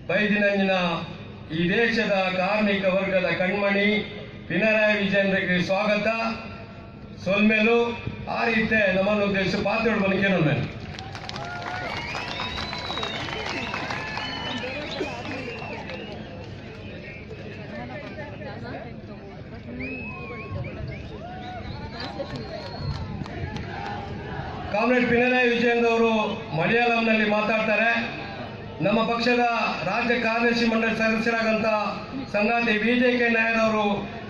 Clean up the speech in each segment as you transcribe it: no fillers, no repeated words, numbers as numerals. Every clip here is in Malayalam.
ಬೈದಿನಂಜಿನ ಈ ದೇಶದ ಕಾರ್ಮಿಕ ವರ್ಗದ ಕಣ್ಮಣಿ ಪಿನರಾಯಿ ವಿಜಯನ್ರಿಗೆ ಸ್ವಾಗತ ಸೊಲ್ಮೇಲು ಆ ರೀತಿ ನಮ್ಮನ್ನು ಉದ್ದೇಶ ಪಾತ್ರ ಬನಕೇನು ಮೇಲೆ ಕಾಮ್ರೇಡ್ ಪಿನರಾಯಿ ವಿಜಯನ್ ಅವರು ಮಲಯಾಳಂನಲ್ಲಿ ಮಾತಾಡ್ತಾರೆ. ನಮ್ಮ ಪಕ್ಷದ ರಾಜ್ಯ ಕಾರ್ಯದರ್ಶಿ ಮಂಡಳಿ ಸದಸ್ಯರಾಗಂತ ಸಂಗಾತಿ ಬಿಜೆಕೆ ನಾಯರ್ ಅವರು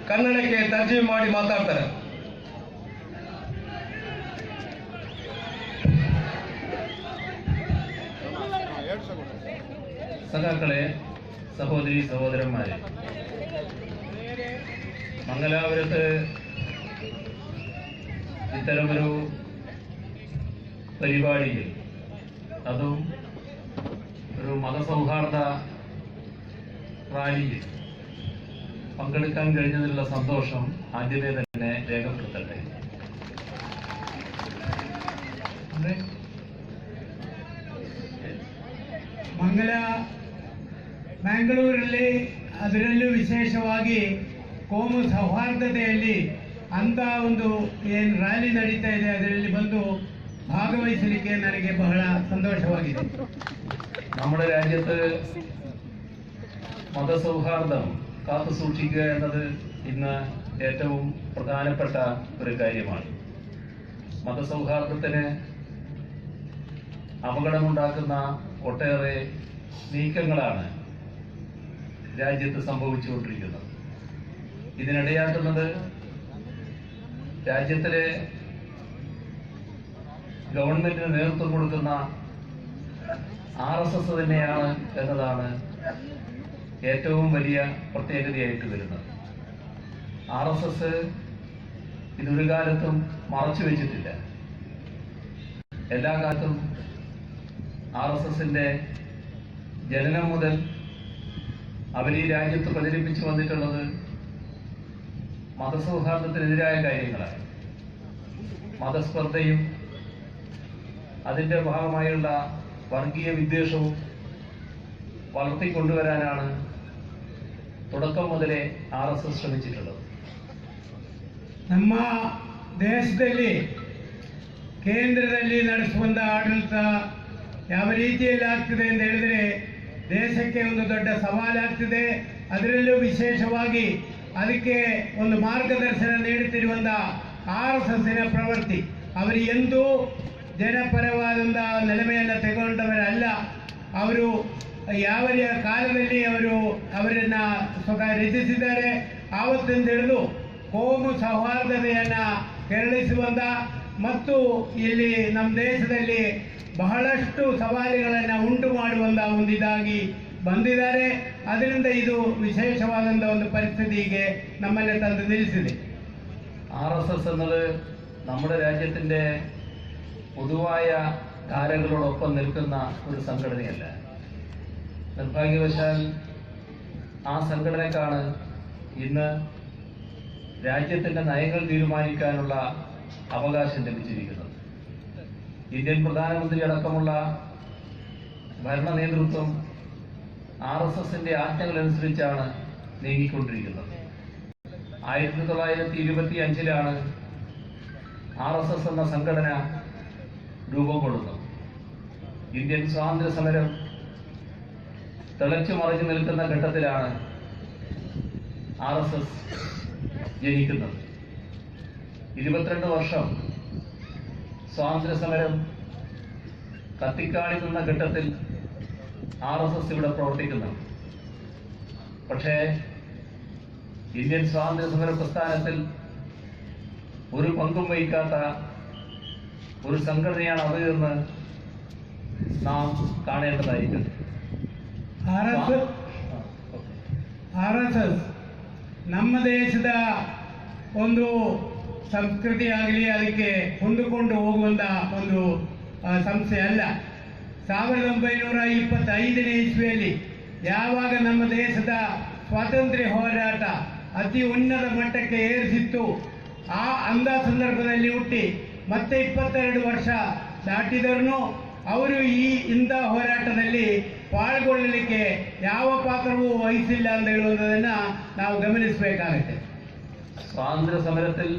ಕನ್ನಡಕ್ಕೆ ತರ್ಜುಮೆ ಮಾಡಿ ಮಾತಾಡ್ತಾರೆ. സഖാക്കളെ, സഹോദരി സഹോദരന്മാരെ, മംഗലാപുരത്ത് ഇത്തരമൊരു പരിപാടിയിൽ, അതും ഒരു മതസൗഹാർദ്ദ റാലിയിൽ പങ്കെടുക്കാൻ കഴിഞ്ഞതിലുള്ള സന്തോഷം ആദ്യമേ തന്നെ രേഖപ്പെടുത്തട്ടെ. ಮ್ಯಾಂಗಳೂರಲ್ಲಿ ಅದರಲ್ಲೂ ವಿಶೇಷವಾಗಿ ಕೋಮು ಸೌಹಾರ್ದತೆಯಲ್ಲಿ ಅಂತ ಒಂದು ಏನು ರ್ಯಾಲಿ ನಡೀತಾ ಇದೆ ಅದರಲ್ಲಿ ಬಂದು ഭാഗവഹിಸಲಿಕ್ಕೆ ನನಗೆ ಬಹಳ ಸಂತೋಷವಾಗಿದೆ. നമ്മുടെ രാജ്യത്ത് മതസൗഹാർദ്ദം കാത്തു സൂക്ഷിക്കുക എന്നത് ഇന്ന് ഏറ്റവും പ്രധാനപ്പെട്ട ഒരു കാര്യമാണ്. മതസൗഹാർദ്ദത്തിന് അപകടമുണ്ടാക്കുന്ന ഒട്ടേറെ നീക്കങ്ങളാണ് രാജ്യത്ത് സംഭവിച്ചുകൊണ്ടിരിക്കുന്നത്. ഇതിനിടയാക്കുന്നത് രാജ്യത്തിലെ ഗവൺമെന്റിന് നേതൃത്വം കൊടുക്കുന്ന RSS തന്നെയാണ് എന്നതാണ് ഏറ്റവും വലിയ പ്രത്യേകതയായിട്ട് വരുന്നത്. RSS ഇതൊരു കാലത്തും മറച്ചു വെച്ചിട്ടില്ല. എല്ലാ കാലത്തും RSSന്റെ ജനനം മുതൽ അവർ ഈ രാജ്യത്ത് പ്രചരിപ്പിച്ചു വന്നിട്ടുള്ളത് മതസൗഹാർദ്ദത്തിനെതിരായ കാര്യങ്ങളാണ്. മതസ്പർദ്ധയും അതിന്റെ ഭാഗമായുള്ള വർഗീയ വിദ്വേഷവും വളർത്തിക്കൊണ്ടുവരാനാണ് തുടക്കം മുതലേ RSS ശ്രമിച്ചിട്ടുള്ളത്. ನಮ್ಮ ದೇಶದಲ್ಲಿ ಕೇಂದ್ರದಲ್ಲಿ ನಡೆಸುವಂತ ಆಡಳಿತ ಯಾವ ರೀತಿಯಲ್ಲಿ ಆಗ್ತದೆ ಅಂತ ಹೇಳಿದ್ರೆ ದೇಶಕ್ಕೆ ಒಂದು ದೊಡ್ಡ ಸವಾಲಾಗ್ತದೆ. ಅದರಲ್ಲೂ ವಿಶೇಷವಾಗಿ ಅದಕ್ಕೆ ಒಂದು ಮಾರ್ಗದರ್ಶನ ನೀಡುತ್ತಿರುವಂತ RSSನ ಪ್ರವೃತ್ತಿ, ಅವರು ಎಂದೂ ಜನಪರವಾದಂಥ ನೆಲೆಮೆಯನ್ನು ತೆಗೊಂಡವರಲ್ಲ. ಅವರು ಯಾವ ಕಾಲದಲ್ಲಿ ಅವರನ್ನ ಸ್ವತಃ ರಚಿಸಿದ್ದಾರೆ. ಆವತ್ತಿಂದ ಹಿಡಿದು ಕೋಮು ಸೌಹಾರ್ದತೆಯನ್ನ ಕೆರಳಿಸುವಂತ ಮತ್ತು ಇಲ್ಲಿ ನಮ್ಮ ದೇಶದಲ್ಲಿ ಬಹಳಷ್ಟು ಸವಾಲುಗಳನ್ನು ಉಂಟು ಮಾಡುವಂತ ಒಂದು ಇದಾಗಿ ಬಂದಿದ್ದಾರೆ. ಅದರಿಂದ ಇದು ವಿಶೇಷವಾದಂಥ ಒಂದು ಪರಿಸ್ಥಿತಿಗೆ ನಮ್ಮಲ್ಲಿ ತಂದು ನಿಲ್ಲಿಸಿದೆ. RSS എന്നത് നമ്മുടെ രാജ്യത്തിന്റെ പൊതുവായ ധാരകളോടൊപ്പം നിൽക്കുന്ന ഒരു സംഘടനയല്ല. നിർഭാഗ്യവശാൽ ആ സംഘടനക്കാണ് ഇന്ന് രാജ്യത്തിന്റെ നയങ്ങൾ തീരുമാനിക്കാനുള്ള അവകാശം ലഭിച്ചിരിക്കുന്നത്. ഇന്ത്യൻ പ്രധാനമന്ത്രി അടക്കമുള്ള ഭരണ നേതൃത്വം RSSന്റെ ആജ്ഞകളനുസരിച്ചാണ് നീങ്ങിക്കൊണ്ടിരിക്കുന്നത്. 1925 RSS എന്ന സംഘടന രൂപം കൊള്ളുന്നു. ഇന്ത്യൻ സ്വാതന്ത്ര്യ സമരം തിളച്ചു മറിഞ്ഞു നിൽക്കുന്ന ഘട്ടത്തിലാണ് RSS ജനിക്കുന്നത്. 22 വർഷം സ്വാതന്ത്ര്യ സമരം കത്തിക്കാളി നിന്ന ഘട്ടത്തിൽ RSS ഇവിടെ പ്രവർത്തിക്കുന്നുണ്ട്. പക്ഷേ ഇന്ത്യൻ സ്വാതന്ത്ര്യ സമര പ്രസ്ഥാനത്തിൽ ഒരു പങ്കും വഹിക്കാത്ത ഒരു സംഘടനയാണ് അത് എന്ന് നാം കാണേണ്ടതായിട്ടുണ്ട്. RSS ನಮ್ಮ ದೇಶದ ಒಂದು ಸಂಸ್ಕೃತಿ ಆಗಲಿ ಅದಕ್ಕೆ ಹೊಂದಿಕೊಂಡು ಹೋಗುವಂತ ಒಂದು ಸಂಸ್ಥೆ ಅಲ್ಲ. 1925ನೇ ಇಸ್ವಿಯಲ್ಲಿ ಯಾವಾಗ ನಮ್ಮ ದೇಶದ ಸ್ವಾತಂತ್ರ್ಯ ಹೋರಾಟ ಅತಿ ಉನ್ನತ ಮಟ್ಟಕ್ಕೆ ಏರಿಸಿತ್ತು, ಅಂದ ಸಂದರ್ಭದಲ್ಲಿ ಹುಟ್ಟಿ ಮತ್ತೆ 22 ವರ್ಷ ದಾಟಿದರೂ ಅವರು ಇಂಥ ಹೋರಾಟದಲ್ಲಿ ಪಾಲ್ಗೊಳ್ಳಲಿಕ್ಕೆ ಯಾವ ಪಾತ್ರವೂ ವಹಿಸಿಲ್ಲ ಅಂತ ಹೇಳುವುದನ್ನು ನಾವು ಗಮನಿಸಬೇಕಾಗುತ್ತೆ. സ്വാതന്ത്ര്യ സമരത്തിൽ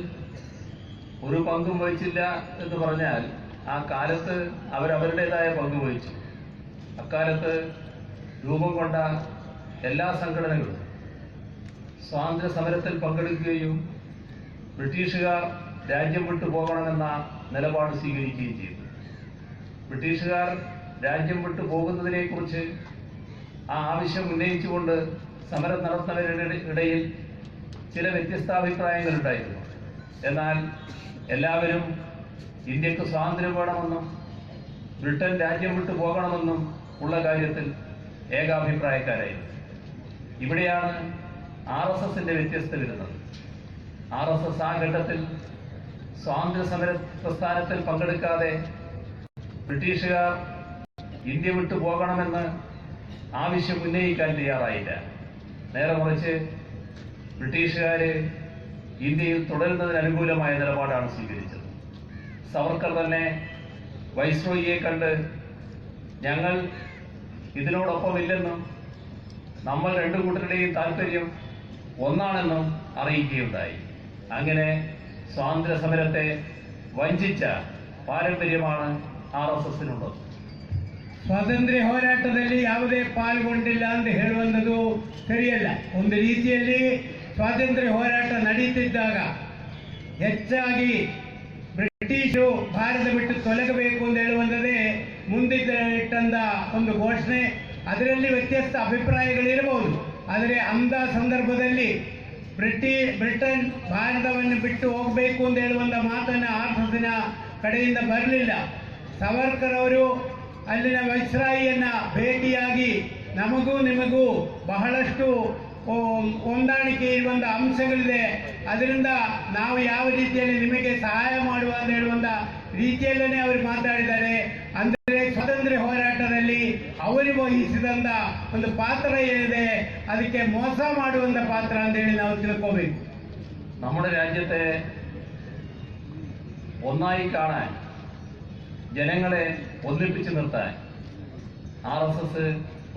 ഒരു പങ്കും വഹിച്ചില്ല എന്ന് പറഞ്ഞാൽ ആ കാലത്ത് അവരവരുടേതായ പങ്ക് വഹിച്ചു. അക്കാലത്ത് രൂപം കൊണ്ട എല്ലാ സംഘടനകളും സ്വാതന്ത്ര്യ സമരത്തിൽ പങ്കെടുക്കുകയും ബ്രിട്ടീഷുകാർ രാജ്യം വിട്ടു പോകണമെന്ന നിലപാട് സ്വീകരിക്കുകയും ചെയ്തു. ബ്രിട്ടീഷുകാർ രാജ്യം വിട്ടു പോകുന്നതിനെക്കുറിച്ച് ആ ആവശ്യം ഉന്നയിച്ചുകൊണ്ട് സമരം നടത്തുന്നവരുടെ ഇടയിൽ ചില വ്യത്യസ്താഭിപ്രായങ്ങളുണ്ടായിരുന്നു. എന്നാൽ എല്ലാവരും ഇന്ത്യക്ക് സ്വാതന്ത്ര്യം വേണമെന്നും ബ്രിട്ടൻ രാജ്യം വിട്ടു പോകണമെന്നും ഉള്ള കാര്യത്തിൽ ഏകാഭിപ്രായക്കാരായിരുന്നു. ഇവിടെയാണ് RSSന്റെ വ്യത്യസ്തത വരുന്നത്. RSS ആ ഘട്ടത്തിൽ സ്വാതന്ത്ര്യ സമര പ്രസ്ഥാനത്തിൽ പങ്കെടുക്കാതെ ബ്രിട്ടീഷുകാർ ഇന്ത്യ വിട്ടു പോകണമെന്ന് ആവശ്യം ഉന്നയിക്കാൻ തയ്യാറായില്ല. നേരെ മറിച്ച് ബ്രിട്ടീഷുകാര് ഇന്ത്യയിൽ തുടരുന്നതിന് അനുകൂലമായ നിലപാടാണ് സ്വീകരിച്ചത്. സവർക്കർ തന്നെ വൈസ്രോയിയെ കണ്ട് ഞങ്ങൾ ഇതിനോടൊപ്പമില്ലെന്നും നമ്മൾ രണ്ടു കൂട്ടരുടെയും താല്പര്യം ഒന്നാണെന്നും അറിയിക്കുകയുണ്ടായി. അങ്ങനെ സ്വാതന്ത്ര്യ സമരത്തെ വഞ്ചിച്ച പാരമ്പര്യമാണ് RSSനുള്ളത്. ಸ್ವಾತಂತ್ರ್ಯ ಹೋರಾಟದಲ್ಲಿ ಯಾವುದೇ ಪಾಲ್ಗೊಂಡಿಲ್ಲ ಅಂತ ಹೇಳುವಂಥದ್ದು ಸರಿಯಲ್ಲ. ಒಂದು ರೀತಿಯಲ್ಲಿ ಸ್ವಾತಂತ್ರ್ಯ ಹೋರಾಟ ನಡೀತಿದ್ದಾಗ ಹೆಚ್ಚಾಗಿ ಬ್ರಿಟಿಷರು ಭಾರತ ಬಿಟ್ಟು ತೊಲಗಬೇಕು ಅಂತ ಹೇಳುವಂಥದ್ದೇ ಮುಂದಿಟ್ಟಂತ ಒಂದು ಘೋಷಣೆ. ಅದರಲ್ಲಿ ವ್ಯತ್ಯಸ್ತ ಅಭಿಪ್ರಾಯಗಳಿರಬಹುದು. ಆದರೆ ಅಂಥ ಸಂದರ್ಭದಲ್ಲಿ ಬ್ರಿಟನ್ ಭಾರತವನ್ನು ಬಿಟ್ಟು ಹೋಗಬೇಕು ಅಂತ ಹೇಳುವಂಥ ಮಾತನ್ನು RSSನ ಕಡೆಯಿಂದ ಬರಲಿಲ್ಲ. ಸಾವರ್ಕರ್ ಅವರು ಅಲ್ಲಿನ ವೈಸ್ರಾಯಿಯನ್ನ ಭೇಟಿಯಾಗಿ ನಮಗೂ ನಿಮಗೂ ಬಹಳಷ್ಟು ಹೊಂದಾಣಿಕೆ ಇರುವಂಥ ಅಂಶಗಳಿದೆ, ಅದರಿಂದ ನಾವು ಯಾವ ರೀತಿಯಲ್ಲಿ ನಿಮಗೆ ಸಹಾಯ ಮಾಡುವ ಅಂತ ಹೇಳುವಂಥ ರೀತಿಯಲ್ಲೇ ಅವರು ಮಾತಾಡಿದ್ದಾರೆ. ಅಂದರೆ ಸ್ವಾತಂತ್ರ್ಯ ಹೋರಾಟದಲ್ಲಿ ಅವರು ವಹಿಸಿದಂಥ ಒಂದು ಪಾತ್ರ ಏನಿದೆ ಅದಕ್ಕೆ ಮೋಸ ಮಾಡುವಂಥ ಪಾತ್ರ ಅಂತ ಹೇಳಿ ನಾವು ತಿಳ್ಕೋಬೇಕು. നമ്മുടെ രാജ്യത്തെ ഒന്നായി കാണാൻ, ജനങ്ങളെ ഒന്നിപ്പിച്ചു നിർത്താൻ RSS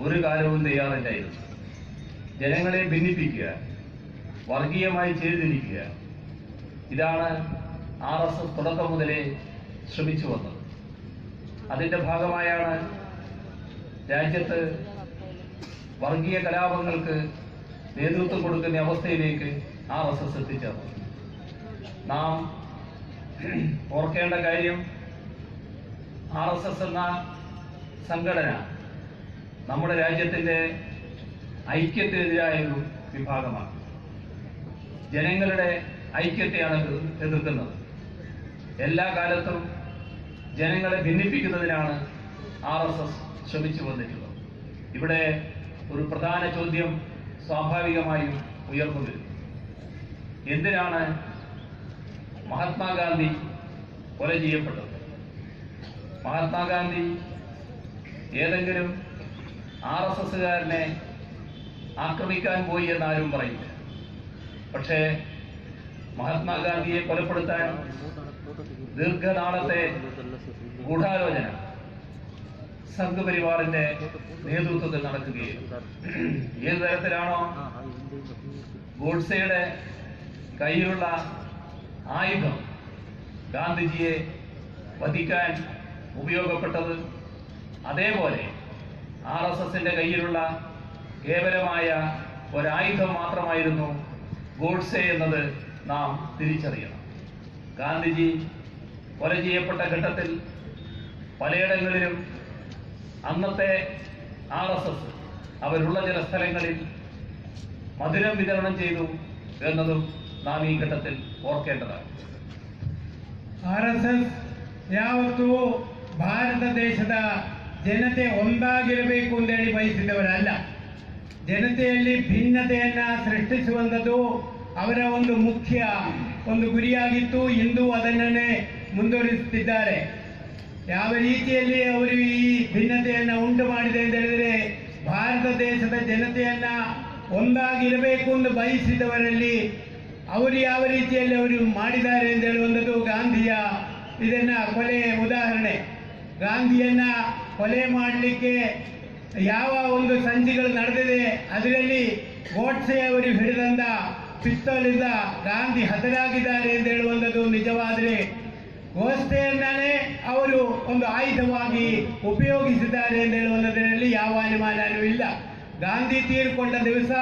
ഒരു കാലവും തയ്യാറില്ലായിരുന്നു. ജനങ്ങളെ ഭിന്നിപ്പിക്കുക, വർഗീയമായി ചേരിതിരിക്കുക, ഇതാണ് RSS തുടക്കം മുതലേ ശ്രമിച്ചു വന്നത്. അതിന്റെ ഭാഗമായാണ് രാജ്യത്ത് വർഗീയ കലാപങ്ങൾക്ക് നേതൃത്വം കൊടുക്കുന്ന അവസ്ഥയിലേക്ക് RSS എത്തിച്ചേർന്നത്. നാം ഓർക്കേണ്ട കാര്യം, RSS എന്ന സംഘടന നമ്മുടെ രാജ്യത്തിന്റെ ഐക്യത്തിനെതിരായ ഒരു വിഭാഗമാണ്. ജനങ്ങളുടെ ഐക്യത്തെയാണ് എതിർക്കുന്നത്. എല്ലാ കാലത്തും ജനങ്ങളെ ഭിന്നിപ്പിക്കുന്നതിനാണ് RSS ശ്രമിച്ചു വന്നിട്ടുള്ളത്. ഇവിടെ ഒരു പ്രധാന ചോദ്യം സ്വാഭാവികമായും ഉയർന്നു വരും. എന്തിനാണ് മഹാത്മാഗാന്ധി കൊല ചെയ്യപ്പെട്ടത്? മഹാത്മാഗാന്ധി ഏതെങ്കിലും RSSകാരനെ ആക്രമിക്കാൻ പോയി എന്നാരും പറയില്ല. പക്ഷേ മഹാത്മാഗാന്ധിയെ കൊലപ്പെടുത്താൻ ദീർഘനാളത്തെ ഗൂഢാലോചന സംഘപരിവാറിന്റെ നേതൃത്വത്തിൽ നടക്കുകയും ഏതു തരത്തിലാണോ ഗോഡ്സെയുടെ കയ്യിലുള്ള ആയുധം ഗാന്ധിജിയെ വധിക്കാൻ ഉപയോഗപ്പെട്ടത്, അതേപോലെ RSSന്റെ കയ്യിലുള്ള കേവലമായ ഒരായുധം മാത്രമായിരുന്നു ഗോഡ്സെ എന്നത് നാം തിരിച്ചറിയണം. ഗാന്ധിജി കൊല ചെയ്യപ്പെട്ട ഘട്ടത്തിൽ പലയിടങ്ങളിലും അന്നത്തെ RSS അവരുള്ള ചില സ്ഥലങ്ങളിൽ മധുരം വിതരണം ചെയ്തു എന്നതും നാം ഈ ഘട്ടത്തിൽ ഓർക്കേണ്ടതാണ്. RSS ಯಾವತ್ತೂ ಭಾರತ ದೇಶದ ಜನತೆ ಒಂದಾಗಿರಬೇಕು ಅಂತೇಳಿ ಬಯಸಿದವರಲ್ಲ. ಜನತೆಯಲ್ಲಿ ಭಿನ್ನತೆಯನ್ನ ಸೃಷ್ಟಿಸುವಂಥದ್ದು ಅವರ ಒಂದು ಮುಖ್ಯ ಗುರಿಯಾಗಿತ್ತು. ಇಂದು ಅದನ್ನೇ ಮುಂದುವರಿಸುತ್ತಿದ್ದಾರೆ. ಯಾವ ರೀತಿಯಲ್ಲಿ ಅವರು ಈ ಭಿನ್ನತೆಯನ್ನ ಉಂಟು ಮಾಡಿದೆ ಅಂತ ಹೇಳಿದರೆ, ಭಾರತ ದೇಶದ ಜನತೆಯನ್ನ ಒಂದಾಗಿರಬೇಕು ಎಂದು ಬಯಸಿದವರಲ್ಲಿ ಅವರು ಯಾವ ರೀತಿಯಲ್ಲಿ ಅವರು ಮಾಡಿದ್ದಾರೆ ಅಂತ ಹೇಳುವಂಥದ್ದು ಗಾಂಧಿಯ ಇದನ್ನ ಕೊಲೆ ಉದಾಹರಣೆ. ಗಾಂಧಿಯನ್ನ ಕೊಲೆ ಮಾಡಲಿಕ್ಕೆ ಯಾವ ಒಂದು ಸಂಚಿಗಳು ನಡೆದಿದೆ ಅದರಲ್ಲಿ ಗೋಡ್ಸೆ ಅವರು ಹಿಡಿದಂತ ಪಿಸ್ತೂಲಿಂದ ಗಾಂಧಿ ಹತರಾಗಿದ್ದಾರೆ ಎಂದು ಹೇಳುವಂಥದ್ದು ನಿಜವಾದರೆ ಗೋಡ್ಸೆಯನ್ನೇ ಅವರು ಒಂದು ಆಯುಧವಾಗಿ ಉಪಯೋಗಿಸಿದ್ದಾರೆ ಎಂದು ಹೇಳುವಂಥದ್ರಲ್ಲಿ ಯಾವ ಅನುಮಾನವೂ ಇಲ್ಲ. ಗಾಂಧಿ ತೀರಿಕೊಂಡ ದಿವಸ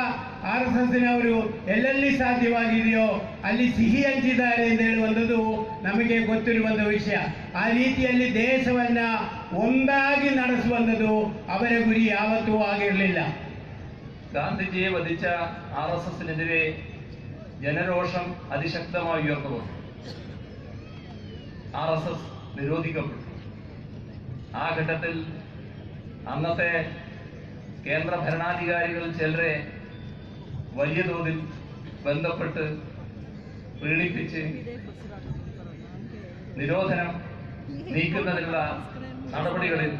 RSSನವರು ಎಲ್ಲೆಲ್ಲಿ ಸಾಧ್ಯವಾಗಿದೆಯೋ ಅಲ್ಲಿ ಸಿಹಿ ಹಂಚಿದ್ದಾರೆ ಎಂದು ಹೇಳುವಂಥದ್ದು ನಮಗೆ ಗೊತ್ತಿರುವಂಥ ವಿಷಯ. ಆ ರೀತಿಯಲ್ಲಿ ದೇಶವನ್ನ ಒಂದಾಗಿ ನಡೆಸುವಂಥದ್ದು ಅವರ ಗುರಿ ಯಾವತ್ತೂ ಆಗಿರಲಿಲ್ಲ. ഗാന്ധിജിയെ വധിച്ച RSSനെതിരെ ജനരോഷം അതിശക്തമായി ഉയർന്നു വന്നു. RSS നിരോധിക്കപ്പെട്ടു. ആ ഘട്ടത്തിൽ അന്നത്തെ കേന്ദ്ര ഭരണാധികാരികൾ ചിലരെ വലിയ തോതിൽ ബന്ധപ്പെട്ട് പീഡിപ്പിച്ച് നിരോധനം നീക്കുന്നതിനുള്ള നടപടികളിൽ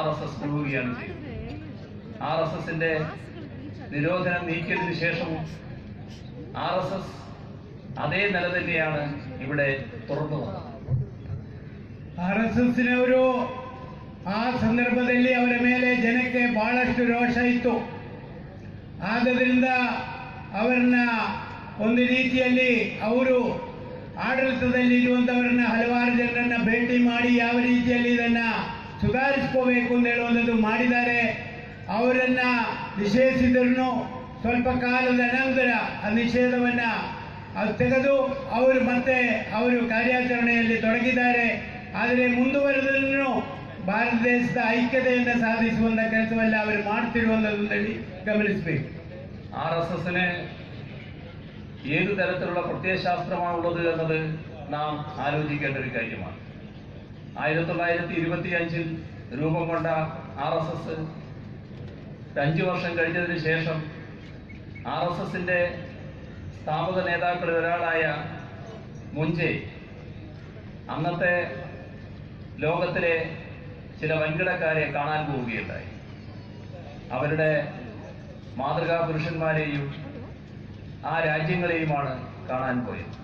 RSS മുഴുകുകയാണ് ചെയ്തത്. RSSന്റെ നിരോധനം നീക്കിയതിനു ശേഷവും RSS അതേ നില തന്നെയാണ് ഇവിടെ തുറന്നു വന്നത്. RSSನವರು ಆ ಸಂದರ್ಭದಲ್ಲಿ ಅವರ ಮೇಲೆ ಜನಕ್ಕೆ ಬಹಳಷ್ಟು ರೋಷ ಇತ್ತು. ಆದ್ದರಿಂದ ಅವರನ್ನ ಒಂದು ರೀತಿಯಲ್ಲಿ ಅವರು ಆಡಳಿತದಲ್ಲಿ ಇರುವಂತವರನ್ನ ಹಲವಾರು ಜನರನ್ನ ಭೇಟಿ ಮಾಡಿ ಯಾವ ರೀತಿಯಲ್ಲಿ ಇದನ್ನ ಸುಧಾರಿಸ್ಕೋಬೇಕು ಅಂತ ಹೇಳುವಂಥದ್ದು ಮಾಡಿದ್ದಾರೆ. ಅವರನ್ನ ನಿಷೇಧಿಸಿದ್ರು ಸ್ವಲ್ಪ ಕಾಲದ ನಂತರ ಆ ನಿಷೇಧವನ್ನ ತೆಗೆದು ಅವರು ಮತ್ತೆ ಅವರು ಕಾರ್ಯಾಚರಣೆಯಲ್ಲಿ ತೊಡಗಿದ್ದಾರೆ. ಆದರೆ ಮುಂದುವರೆದನ್ನು ಭಾರತ ದೇಶದ ಐಕ್ಯತೆಯನ್ನು ಸಾಧಿಸುವಂತ ಕೆಲಸವಲ್ಲ ಅವರು ಮಾಡ್ತಿರುವಂಥದ್ದು ഗമനിಸಬೇಕು. RSSന് ഏതു തരത്തിലുള്ള പ്രത്യയശാസ്ത്രമാണുള്ളത് എന്നത് നാം ആലോചിക്കേണ്ട ഒരു കാര്യമാണ്. 1925 രൂപം കൊണ്ട RSS 5 വർഷം കഴിഞ്ഞതിന് ശേഷം RSSന്റെ സ്ഥാപക നേതാക്കളിൽ ഒരാളായ മുഞ്ചെ അന്നത്തെ ലോകത്തിലെ ചില വൻകിടക്കാരെ കാണാൻ പോവുകയുണ്ടായി. അവരുടെ മാതൃകാ പുരുഷന്മാരെയും ആ രാജ്യങ്ങളെയുമാണ് കാണാൻ പോയത്.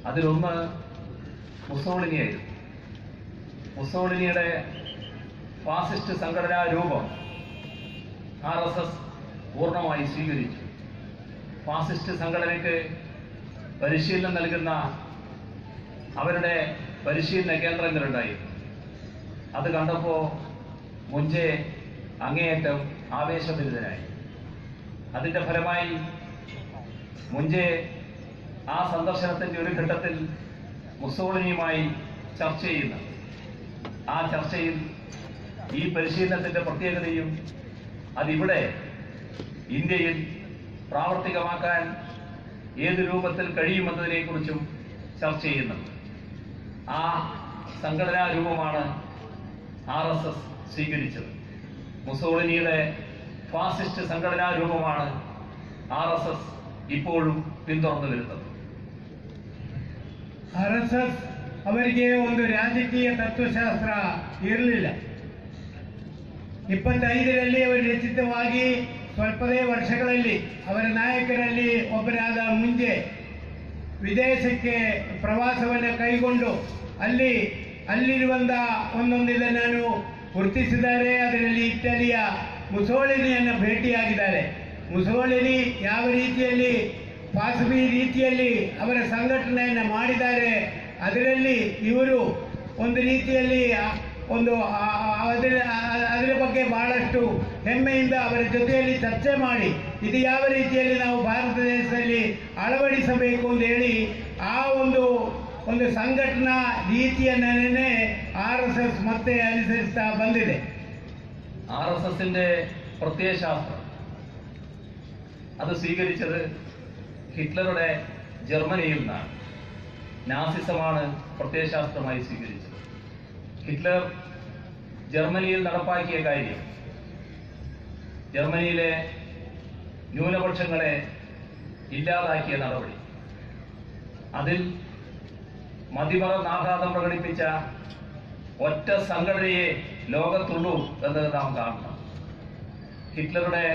അതിലൊന്ന് മുസോളിനിയായിരുന്നു. മുസോളിനിയുടെ ഫാസിസ്റ്റ് സംഘടനാ രൂപം RSS പൂർണ്ണമായി സ്വീകരിച്ചു. ഫാസിസ്റ്റ് സംഘടനയ്ക്ക് പരിശീലനം നൽകുന്ന അവരുടെ പരിശീലന കേന്ദ്രങ്ങളുണ്ടായിരുന്നു. അത് കണ്ടപ്പോൾ മുഞ്ചെ അങ്ങേയറ്റം ആവേശഭരിതനായി. അതിന്റെ ഫലമായി മുഞ്ചെ ആ സന്ദർശനത്തിന്റെ ഒരു ഘട്ടത്തിൽ മുസോളിനിയുമായി ചർച്ച ചെയ്യുന്നു. ആ ചർച്ചയിൽ ഈ പരിശീലനത്തിന്റെ പ്രത്യേകതയും അതിവിടെ ഇന്ത്യയിൽ പ്രാവർത്തികമാക്കാൻ ഏത് രൂപത്തിൽ കഴിയുമെന്നതിനെക്കുറിച്ചും ചർച്ച ചെയ്യുന്നുണ്ട്. ആ സംഘടനാ രൂപമാണ് RSS സ്വീകരിച്ചത്. മുസോളിനിയുടെ ഫാസിസ്റ്റ് സംഘടനാ രൂപമാണ് RSS ഇപ്പോഴും പിന്തുടർന്നു വരുന്നത്. RSS ಅವರಿಗೆ ಒಂದು ರಾಜಕೀಯ ತತ್ವಶಾಸ್ತ್ರ ಇರಲಿಲ್ಲ. 25ರಲ್ಲಿ ಅವರು ರಚಿತವಾಗಿ ಸ್ವಲ್ಪದೇ ವರ್ಷಗಳಲ್ಲಿ ಅವರ ನಾಯಕರಲ್ಲಿ ಒಬ್ಬರಾದ ಮುಂಜೆ ವಿದೇಶಕ್ಕೆ ಪ್ರವಾಸವನ್ನು ಕೈಗೊಂಡು ಅಲ್ಲಿರುವಂತ ಒಂದೊಂದು ಇದನ್ನು ಗುರುತಿಸಿದ್ದಾರೆ. ಅದರಲ್ಲಿ ಇಟಲಿಯ ಮುಸೋಳಿನಿಯನ್ನು ಭೇಟಿಯಾಗಿದ್ದಾರೆ. ಮುಸೋಳಿನಿ ಯಾವ ರೀತಿಯಲ್ಲಿ ಪಾಸಬಿ ರೀತಿಯಲ್ಲಿ ಅವರ ಸಂಘಟನೆಯನ್ನು ಮಾಡಿದ್ದಾರೆ, ಅದರಲ್ಲಿ ಇವರು ಒಂದು ರೀತಿಯಲ್ಲಿ ಒಂದು ಅದರ ಬಗ್ಗೆ ಬಹಳಷ್ಟು ಹೆಮ್ಮೆಯಿಂದ ಅವರ ಜೊತೆಯಲ್ಲಿ ಚರ್ಚೆ ಮಾಡಿ ಇದು ಯಾವ ರೀತಿಯಲ್ಲಿ ನಾವು ಭಾರತ ದೇಶದಲ್ಲಿ ಅಳವಡಿಸಬೇಕು ಅಂತ ಹೇಳಿ ಆ ಒಂದು ಸಂಘಟನಾ ರೀತಿಯನ್ನೇ RSS ಮತ್ತೆ ಅನುಸರಿಸ್ತಾ ಬಂದಿದೆ. RSSന്റെ പ്രത്യയശാസ്ത്രം അത് സ്വീകരിച്ചത് ഹിറ്റ്ലറുടെ ജർമ്മനിയിൽ നിന്നാണ്. നാസിസമാണ് പ്രത്യയശാസ്ത്രമായി സ്വീകരിച്ചത്. ഹിറ്റ്ലർ ജർമ്മനിയിൽ നടപ്പാക്കിയ കാര്യം ജർമ്മനിയിലെ ന്യൂനപക്ഷങ്ങളെ ഇല്ലാതാക്കിയ നടപടി, അതിൽ മതിമറന്നാഘാതം പ്രകടിപ്പിച്ച ഒറ്റ സംഘടനയെ ലോകത്തുള്ളൂ എന്നത് നാം കാണണം. ഹിറ്റ്ലറുടെ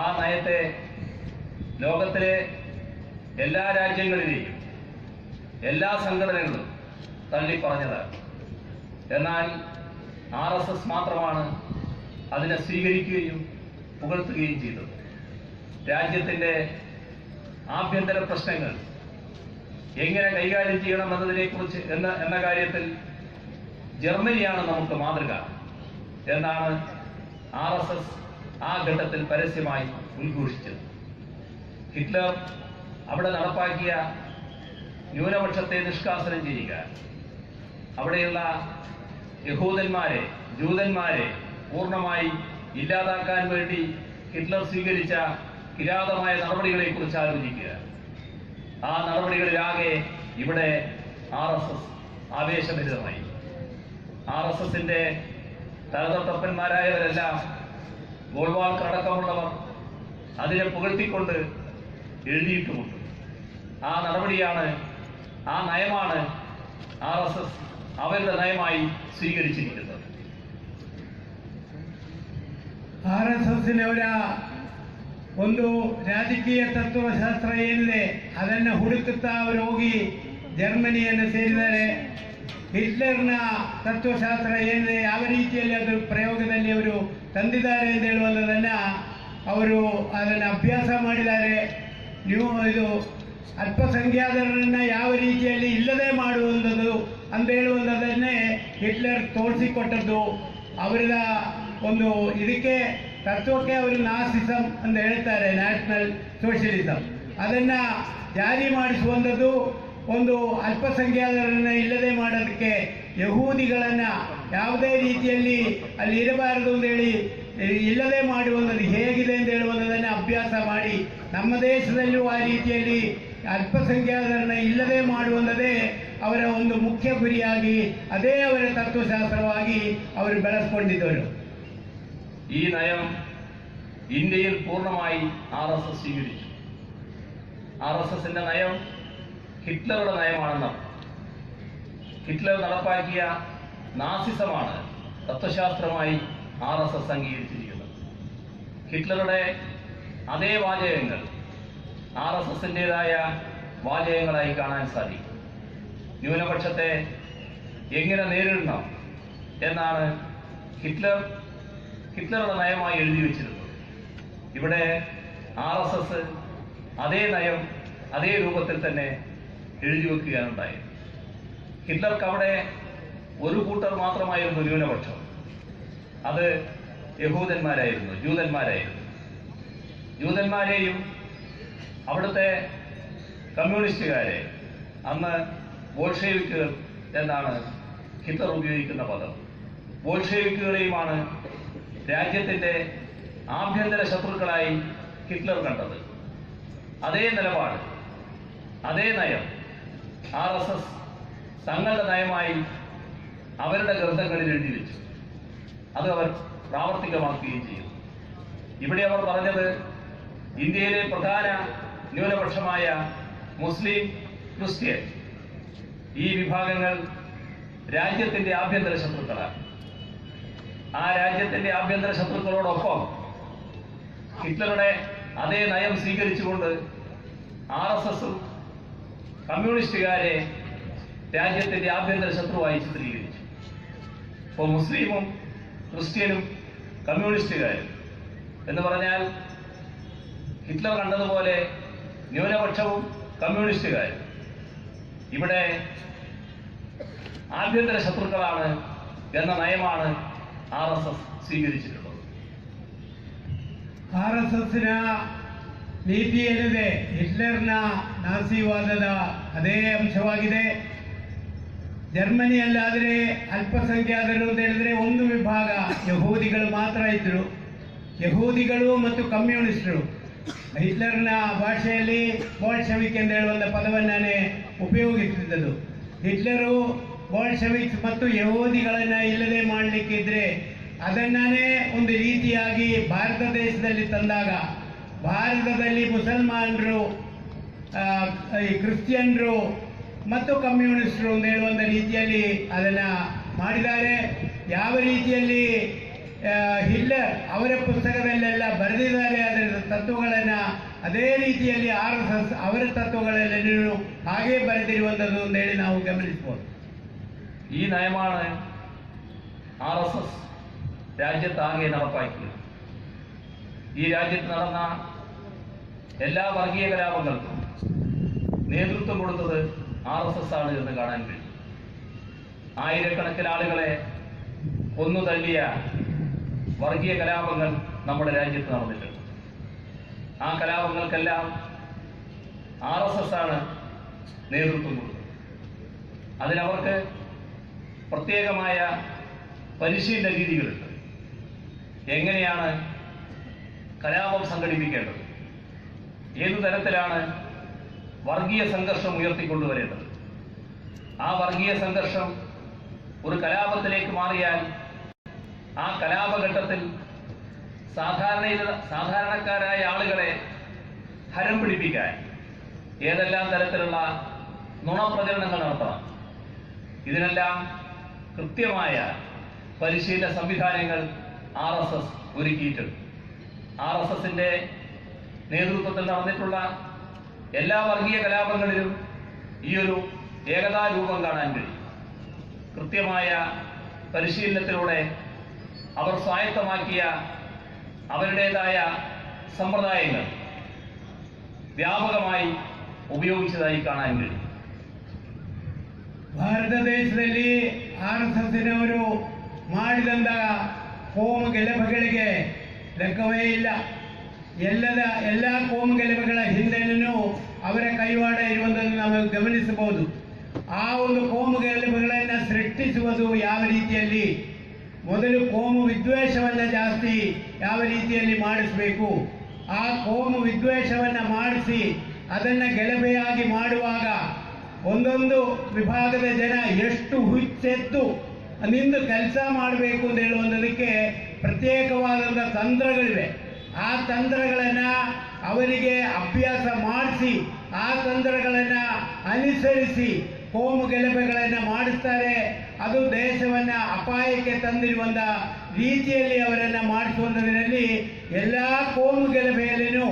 ആ നയത്തെ ലോകത്തിലെ എല്ലാ രാജ്യങ്ങളിലെയും എല്ലാ സംഘടനകളും തള്ളിപ്പറഞ്ഞതാണ്. എന്നാൽ RSS മാത്രമാണ് അതിനെ സ്വീകരിക്കുകയും പുകഴ്ത്തുകയും ചെയ്തത്. രാജ്യത്തിൻ്റെ ആഭ്യന്തര പ്രശ്നങ്ങൾ എങ്ങനെ കൈകാര്യം ചെയ്യണമെന്നതിനെക്കുറിച്ച് എന്ന കാര്യത്തിൽ ജർമ്മനിയാണ് നമുക്ക് മാതൃക എന്നാണ് RSS ആ ഘട്ടത്തിൽ പരസ്യമായി ഉദ്ഘോഷിച്ചത്. ഹിറ്റ്ലർ അവിടെ നടപ്പാക്കിയ ന്യൂനപക്ഷത്തെ നിഷ്കാസനം ചെയ്യുക, അവിടെയുള്ള യഹൂദന്മാരെ, ജൂതന്മാരെ പൂർണ്ണമായി ഇല്ലാതാക്കാൻ വേണ്ടി ഹിറ്റ്ലർ സ്വീകരിച്ച കിരാതമായ നടപടികളെക്കുറിച്ച് ആലോചിക്കുക. ആ നടപടികളിലാകെ ഇവിടെ RSS ആവേശഭരിതമായി. RSSന്റെ തലതൊട്ടപ്പന്മാരായവരെല്ലാം ഗോൾവാൾക്കർ അടക്കമുള്ളവർ അതിനെ പുകഴ്ത്തിക്കൊണ്ട് എഴുതിയിട്ടുമുണ്ട്. ആ നടപടിയാണ്, ആ നയമാണ് RSS അവരുടെ നയമായി സ്വീകരിച്ചിരിക്കുന്നത്. RSSನ ಒಂದು ರಾಜಕೀಯ ತತ್ವಶಾಸ್ತ್ರ ಏನಿದೆ ಅದನ್ನು ಹುಡುಕುತ್ತಾ ಅವರು ಹೋಗಿ ಜರ್ಮನಿಯನ್ನು ಸೇರಿದ್ದಾರೆ. ಹಿಟ್ಲರ್ನ ತತ್ವಶಾಸ್ತ್ರ ಏನಿದೆ, ಯಾವ ರೀತಿಯಲ್ಲಿ ಅದು ಪ್ರಯೋಗದಲ್ಲಿ ಅವರು ತಂದಿದ್ದಾರೆ ಅಂತ ಹೇಳುವುದನ್ನು ಅವರು ಅದನ್ನು ಅಭ್ಯಾಸ ಮಾಡಿದ್ದಾರೆ. ಇದು ಅಲ್ಪಸಂಖ್ಯಾತರನ್ನು ಯಾವ ರೀತಿಯಲ್ಲಿ ಇಲ್ಲದೆ ಮಾಡುವಂಥದ್ದು ಅಂತ ಹೇಳುವಂಥದ್ದನ್ನೇ ಹಿಟ್ಲರ್ ತೋರಿಸಿಕೊಟ್ಟದ್ದು. ಅವರ ಒಂದು ಇದಕ್ಕೆ ತತ್ವಕ್ಕೆ ಅವರು ನಾಸಿಸಮ್ ಅಂತ ಹೇಳ್ತಾರೆ, ನ್ಯಾಷನಲ್ ಸೋಷಿಯಲಿಸಮ್. ಅದನ್ನು ಜಾರಿ ಮಾಡಿಸುವಂಥದ್ದು ಒಂದು ಅಲ್ಪಸಂಖ್ಯಾತರನ್ನು ಇಲ್ಲದೆ ಮಾಡೋದಕ್ಕೆ, ಯಹೂದಿಗಳನ್ನು ಯಾವುದೇ ರೀತಿಯಲ್ಲಿ ಅಲ್ಲಿ ಇರಬಾರದು ಅಂತೇಳಿ ಇಲ್ಲದೆ ಮಾಡುವಂಥದ್ದು ಹೇಗಿದೆ ಅಂತ ಹೇಳುವಂಥದ್ದನ್ನು ಅಭ್ಯಾಸ ಮಾಡಿ ನಮ್ಮ ದೇಶದಲ್ಲೂ ಆ ರೀತಿಯಲ್ಲಿ ಅಲ್ಪಸಂಖ್ಯಾತರನ್ನು ಇಲ್ಲದೆ ಮಾಡುವಂಥದ್ದೇ ಅವರ ಒಂದು ಮುಖ್ಯ ಗುರಿಯಾಗಿ, ಅದೇ ಅವರ ತತ್ವಶಾಸ್ತ್ರವಾಗಿ ಅವರು ಬೆಳೆಸ್ಕೊಂಡಿದ್ದರು. ഈ നയം ഇന്ത്യയിൽ പൂർണ്ണമായി RSS സ്വീകരിച്ചു. RSSന്റെ നയം ഹിറ്റ്ലറുടെ നയമാണെന്നാണ്. ഹിറ്റ്ലർ നടപ്പാക്കിയ നാസിസമാണ് തത്വശാസ്ത്രമായി RSS അംഗീകരിച്ചിരിക്കുന്നത്. ഹിറ്റ്ലറുടെ അതേ വാചകങ്ങൾ RSSന്റേതായ വാചകങ്ങളായി കാണാൻ സാധിക്കും. ന്യൂനപക്ഷത്തെ എങ്ങനെ നേരിടണം എന്നാണ് ഹിറ്റ്ലറുടെ നയമായി എഴുതി വച്ചിരുന്നത്. ഇവിടെ RSS അതേ നയം അതേ രൂപത്തിൽ തന്നെ എഴുതി വെക്കുകയാണുണ്ടായത്. ഹിറ്റ്ലർക്ക് അവിടെ ഒരു കൂട്ടർ മാത്രമായിരുന്നു ന്യൂനപക്ഷം, അത് യഹൂദന്മാരായിരുന്നു, ജൂതന്മാരായിരുന്നു. ജൂതന്മാരെയും അവിടുത്തെ കമ്മ്യൂണിസ്റ്റുകാരെ, അന്ന് ബോൾഷെവിക്കുകൾ എന്നാണ് ഹിറ്റ്ലർ ഉപയോഗിക്കുന്ന പദം, ബോൾഷെവിക്കുകളെയുമാണ് രാജ്യത്തിൻ്റെ ആഭ്യന്തര ശത്രുക്കളായി ഹിറ്റ്ലർ കണ്ടത്. അതേ നിലപാട്, അതേ നയം RSS തങ്ങളുടെ നയമായി അവരുടെ ഗ്രന്ഥങ്ങളിൽ എഴുതി വെച്ചു. അത് അവർ പ്രാവർത്തികമാക്കുകയും ചെയ്തു. ഇവിടെ അവർ പറഞ്ഞത് ഇന്ത്യയിലെ പ്രധാന ന്യൂനപക്ഷമായ മുസ്ലിം, ക്രിസ്ത്യൻ ഈ വിഭാഗങ്ങൾ രാജ്യത്തിൻ്റെ ആഭ്യന്തര ശത്രുക്കളാണ്. ആ രാജ്യത്തിൻ്റെ ആഭ്യന്തര ശത്രുക്കളോടൊപ്പം ഹിറ്റ്ലറുടെ അതേ നയം സ്വീകരിച്ചുകൊണ്ട് RSSും കമ്മ്യൂണിസ്റ്റുകാരെ രാജ്യത്തിൻ്റെ ആഭ്യന്തര ശത്രുവായി ചിത്രീകരിച്ചു. ഇപ്പോൾ മുസ്ലിമും ക്രിസ്ത്യനും കമ്മ്യൂണിസ്റ്റുകാരും എന്ന് പറഞ്ഞാൽ ഹിറ്റ്ലർ കണ്ടതുപോലെ ന്യൂനപക്ഷവും കമ്മ്യൂണിസ്റ്റുകാരും ഇവിടെ ആഭ്യന്തര ശത്രുക്കളാണ് എന്ന നയമാണ് RSS സ്വീകരിച്ചിട്ടുള്ളത്. RSSನ ನೀತಿ ಏನಿದೆ ಹಿಟ್ಲರ್ನ ನಾಸಿವಾದದ ಅದೇ ಅಂಶವಾಗಿದೆ. ಜರ್ಮನಿಯಲ್ಲಾದರೆ ಅಲ್ಪಸಂಖ್ಯಾತರು ಅಂತ ಹೇಳಿದ್ರೆ ಒಂದು ವಿಭಾಗ ಯಹೂದಿಗಳು ಮಾತ್ರ ಇದ್ದರು. ಯಹೂದಿಗಳು ಮತ್ತು ಕಮ್ಯುನಿಸ್ಟರು. ಹಿಟ್ಲರ್ನ ಭಾಷೆಯಲ್ಲಿ ಬಾಲ್ಶೆವಿಕ್ ಎಂದು ಹೇಳುವಂಥ ಪದವನ್ನೇ ಉಪಯೋಗಿಸುತ್ತಿದ್ದದು. ಹಿಟ್ಲರು ಬಾಲ್ಶೆವಿಕ್ಸ್ ಮತ್ತು ಯಹೂದಿಗಳನ್ನು ಇಲ್ಲದೆ ಮಾಡಲಿಕ್ಕಿದ್ರೆ ಅದನ್ನೇ ಒಂದು ರೀತಿಯಾಗಿ ಭಾರತ ದೇಶದಲ್ಲಿ ತಂದಾಗ ಭಾರತದಲ್ಲಿ ಮುಸಲ್ಮಾನರು, ಕ್ರಿಶ್ಚಿಯನ್ರು ಮತ್ತು ಕಮ್ಯುನಿಸ್ಟರು ಅಂತ ಹೇಳುವಂಥ ರೀತಿಯಲ್ಲಿ ಅದನ್ನು ಮಾಡಿದ್ದಾರೆ. ಯಾವ ರೀತಿಯಲ್ಲಿ ಹಿಟ್ಲರ್ ಅವರ ಪುಸ್ತಕದಲ್ಲೆಲ್ಲ ಬರೆದಿದ್ದಾರೆ ಅದರ ತತ್ವಗಳನ್ನು, ಅದೇ ರೀತಿಯಲ್ಲಿ RSS ಅವರ ತತ್ವಗಳೆಲ್ಲೂ ಹಾಗೇ ಬರೆದಿರುವಂಥದ್ದು ಅಂತ ಹೇಳಿ ನಾವು ಗಮನಿಸ್ಬೋದು. ഈ നയമാണ് RSS രാജ്യത്താകെ നടപ്പാക്കിയത്. ഈ രാജ്യത്ത് നടന്ന എല്ലാ വർഗീയ കലാപങ്ങൾക്കും നേതൃത്വം കൊടുത്തത് RSS ആണ് എന്ന് കാണാൻ കഴിയും. ആയിരക്കണക്കിന് ആളുകളെ കൊന്നു തള്ളിയ വർഗീയ കലാപങ്ങൾ നമ്മുടെ രാജ്യത്ത് നടന്നിട്ടുണ്ട്. ആ കലാപങ്ങൾക്കെല്ലാം RSS ആണ് നേതൃത്വം കൊടുത്തത്. അതിനവർക്ക് പ്രത്യേകമായ പരിശീലന രീതികളുണ്ട്. എങ്ങനെയാണ് കലാപം സംഘടിപ്പിക്കേണ്ടത്, ഏതു തരത്തിലാണ് വർഗീയ സംഘർഷം ഉയർത്തിക്കൊണ്ടുവരേണ്ടത്, ആ വർഗീയ സംഘർഷം ഒരു കലാപത്തിലേക്ക് മാറിയാൽ ആ കലാപഘട്ടത്തിൽ സാധാരണക്കാരായ ആളുകളെ ഹരം പിടിപ്പിക്കാൻ ഏതെല്ലാം തരത്തിലുള്ള നുണപ്രചരണങ്ങൾ നടത്തണം, ഇതിനെല്ലാം കൃത്യമായ പരിശീലന സംവിധാനങ്ങൾ RSS ഒരുക്കിയിട്ടുണ്ട്. RSSന്റെ നേതൃത്വത്തിൽ നടന്നിട്ടുള്ള എല്ലാ വർഗീയ കലാപങ്ങളിലും ഈ ഒരു ഏകതാ രൂപം കാണാൻ കഴിയും. കൃത്യമായ പരിശീലനത്തിലൂടെ അവർ സ്വായത്തമാക്കിയ അവരുടേതായ സമ്പ്രദായങ്ങൾ വ്യാപകമായി ഉപയോഗിച്ചതായി കാണാൻ കഴിയും. ಭಾರತ ದೇಶದಲ್ಲಿ RSSನವರು ಮಾಡಿದಂತ ಕೋಮು ಗಲಭೆಗಳಿಗೆ ಲೆಕ್ಕವೇ ಇಲ್ಲ. ಎಲ್ಲ ಕೋಮು ಗಲಭೆಗಳ ಹಿಂದೆನೂ ಅವರ ಕೈವಾಡ ಇರುವುದನ್ನು ನಾವು ಗಮನಿಸಬಹುದು. ಆ ಒಂದು ಕೋಮು ಗಲಭೆಗಳನ್ನು ಸೃಷ್ಟಿಸುವುದು ಯಾವ ರೀತಿಯಲ್ಲಿ, ಮೊದಲು ಕೋಮು ವಿದ್ವೇಷವನ್ನು ಜಾಸ್ತಿ ಯಾವ ರೀತಿಯಲ್ಲಿ ಮಾಡಿಸಬೇಕು, ಆ ಕೋಮು ವಿದ್ವೇಷವನ್ನು ಮಾಡಿಸಿ ಅದನ್ನು ಗಲಭೆಯಾಗಿ ಮಾಡುವಾಗ ಒಂದೊಂದು ವಿಭಾಗದ ಜನ ಎಷ್ಟು ಹುಚ್ಚೆದ್ದು ನಿಂದು ಕೆಲಸ ಮಾಡಬೇಕು ಅಂತ ಹೇಳುವುದಕ್ಕೆ ಪ್ರತ್ಯೇಕವಾದಂಥ ತಂತ್ರಗಳಿವೆ. ಆ ತಂತ್ರಗಳನ್ನು ಅವರಿಗೆ ಅಭ್ಯಾಸ ಮಾಡಿಸಿ ಆ ತಂತ್ರಗಳನ್ನು ಅನುಸರಿಸಿ ಕೋಮು ಗಲಭೆಗಳನ್ನು ಮಾಡಿಸ್ತಾರೆ. ಅದು ದೇಶವನ್ನು ಅಪಾಯಕ್ಕೆ ತಂದಿರುವಂಥ ರೀತಿಯಲ್ಲಿ ಅವರನ್ನು ಮಾಡಿಸುವುದರಲ್ಲಿ ಎಲ್ಲ ಕೋಮು ಗಲಭೆಯಲ್ಲಿನೂ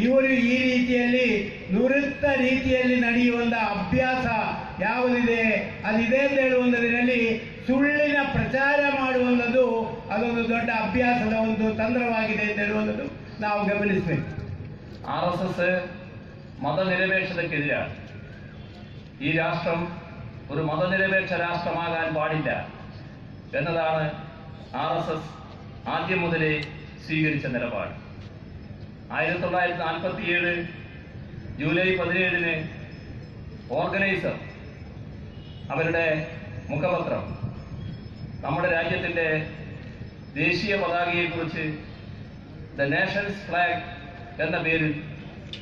ಇವರು ಈ ರೀತಿಯಲ್ಲಿ ನುರಿತ ರೀತಿಯಲ್ಲಿ ನಡೆಯುವಂಥ ಅಭ್ಯಾಸ ಯಾವುದಿದೆ ಅದಿದೆ ಅಂತ ಹೇಳುವುದರಲ್ಲಿ ಸುಳ್ಳಿನ ಪ್ರಚಾರ ಮಾಡುವಂಥದ್ದು ಅದೊಂದು ದೊಡ್ಡ ಅಭ್ಯಾಸದ ಒಂದು ತಂತ್ರವಾಗಿದೆ ಅಂತ ಹೇಳುವಂಥದ್ದು ನಾವು ಗಮನಿಸಬೇಕು. RSS മതനിരപേക്ഷതയ്ക്കെതിരാണ്. ഈ രാഷ്ട്രം ഒരു മതനിരപേക്ഷ രാഷ്ട്രമാകാൻ പാടില്ല എന്നതാണ് RSS ആദ്യം മുതലേ സ്വീകരിച്ച നിലപാട്. 1947 ജൂലൈ 17 ഓർഗനൈസർ അവരുടെ മുഖപത്രം നമ്മുടെ രാജ്യത്തിൻ്റെ ദേശീയ പതാകയെക്കുറിച്ച് ദ നേഷൻസ് ഫ്ലാഗ് എന്ന പേരിൽ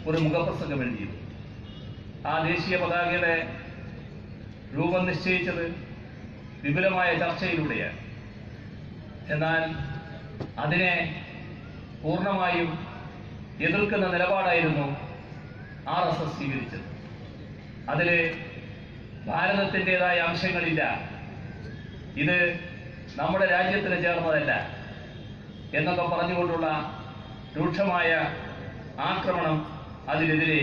ഒരു മുഖപ്രസംഗം എഴുതിയിരുന്നു. ആ ദേശീയ പതാകയുടെ രൂപം നിശ്ചയിച്ചത് വിപുലമായ ചർച്ചയിലൂടെയാണ്. എന്നാൽ അതിനെ പൂർണ്ണമായും എതിർക്കുന്ന നിലപാടായിരുന്നു RSS സ്വീകരിച്ചത്. അതിൽ ഭാരതത്തിൻ്റെതായ അംശങ്ങളില്ല, ഇത് നമ്മുടെ രാജ്യത്തിന് ചേർന്നതല്ല എന്നൊക്കെ പറഞ്ഞുകൊണ്ടുള്ള രൂക്ഷമായ ആക്രമണം അതിനെതിരെ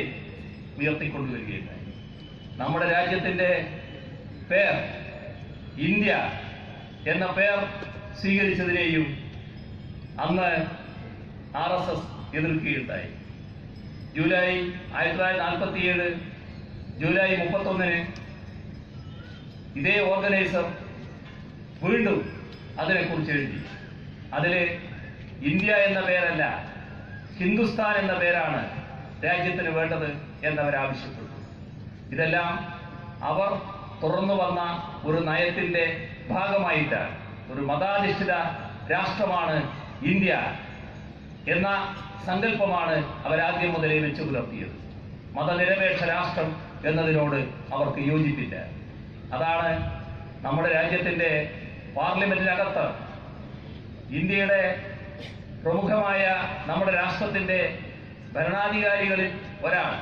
ഉയർത്തിക്കൊണ്ടുവരികയുണ്ടായി. നമ്മുടെ രാജ്യത്തിൻ്റെ പേർ ഇന്ത്യ എന്ന പേർ സ്വീകരിച്ചതിനെയും അന്ന് RSS എതിർക്കുകയുണ്ടായി. 1947 ജൂലൈ 31 ഇതേ ഓർഗനൈസർ വീണ്ടും അതിനെക്കുറിച്ച് എഴുതി. അതിൽ ഇന്ത്യ എന്ന പേരല്ല, ഹിന്ദുസ്ഥാൻ എന്ന പേരാണ് രാജ്യത്തിന് വേണ്ടത് എന്നവരാവശ്യപ്പെട്ടു. ഇതെല്ലാം അവർ തുറന്നു വന്ന ഒരു നയത്തിൻ്റെ ഭാഗമായിട്ടാണ്. ഒരു മതാധിഷ്ഠിത രാഷ്ട്രമാണ് ഇന്ത്യ എന്ന സങ്കല്പമാണ് അവരാദ്യം മുതലേ വെച്ചു പുലർത്തിയത്. മതനിരപേക്ഷ രാഷ്ട്രം എന്നതിനോട് അവർക്ക് യോജിപ്പില്ല. അതാണ് നമ്മുടെ രാജ്യത്തിൻ്റെ പാർലമെന്റിനകത്ത് ഇന്ത്യയുടെ പ്രമുഖമായ നമ്മുടെ രാഷ്ട്രത്തിൻ്റെ ഭരണാധികാരികളിൽ ഒരാൾ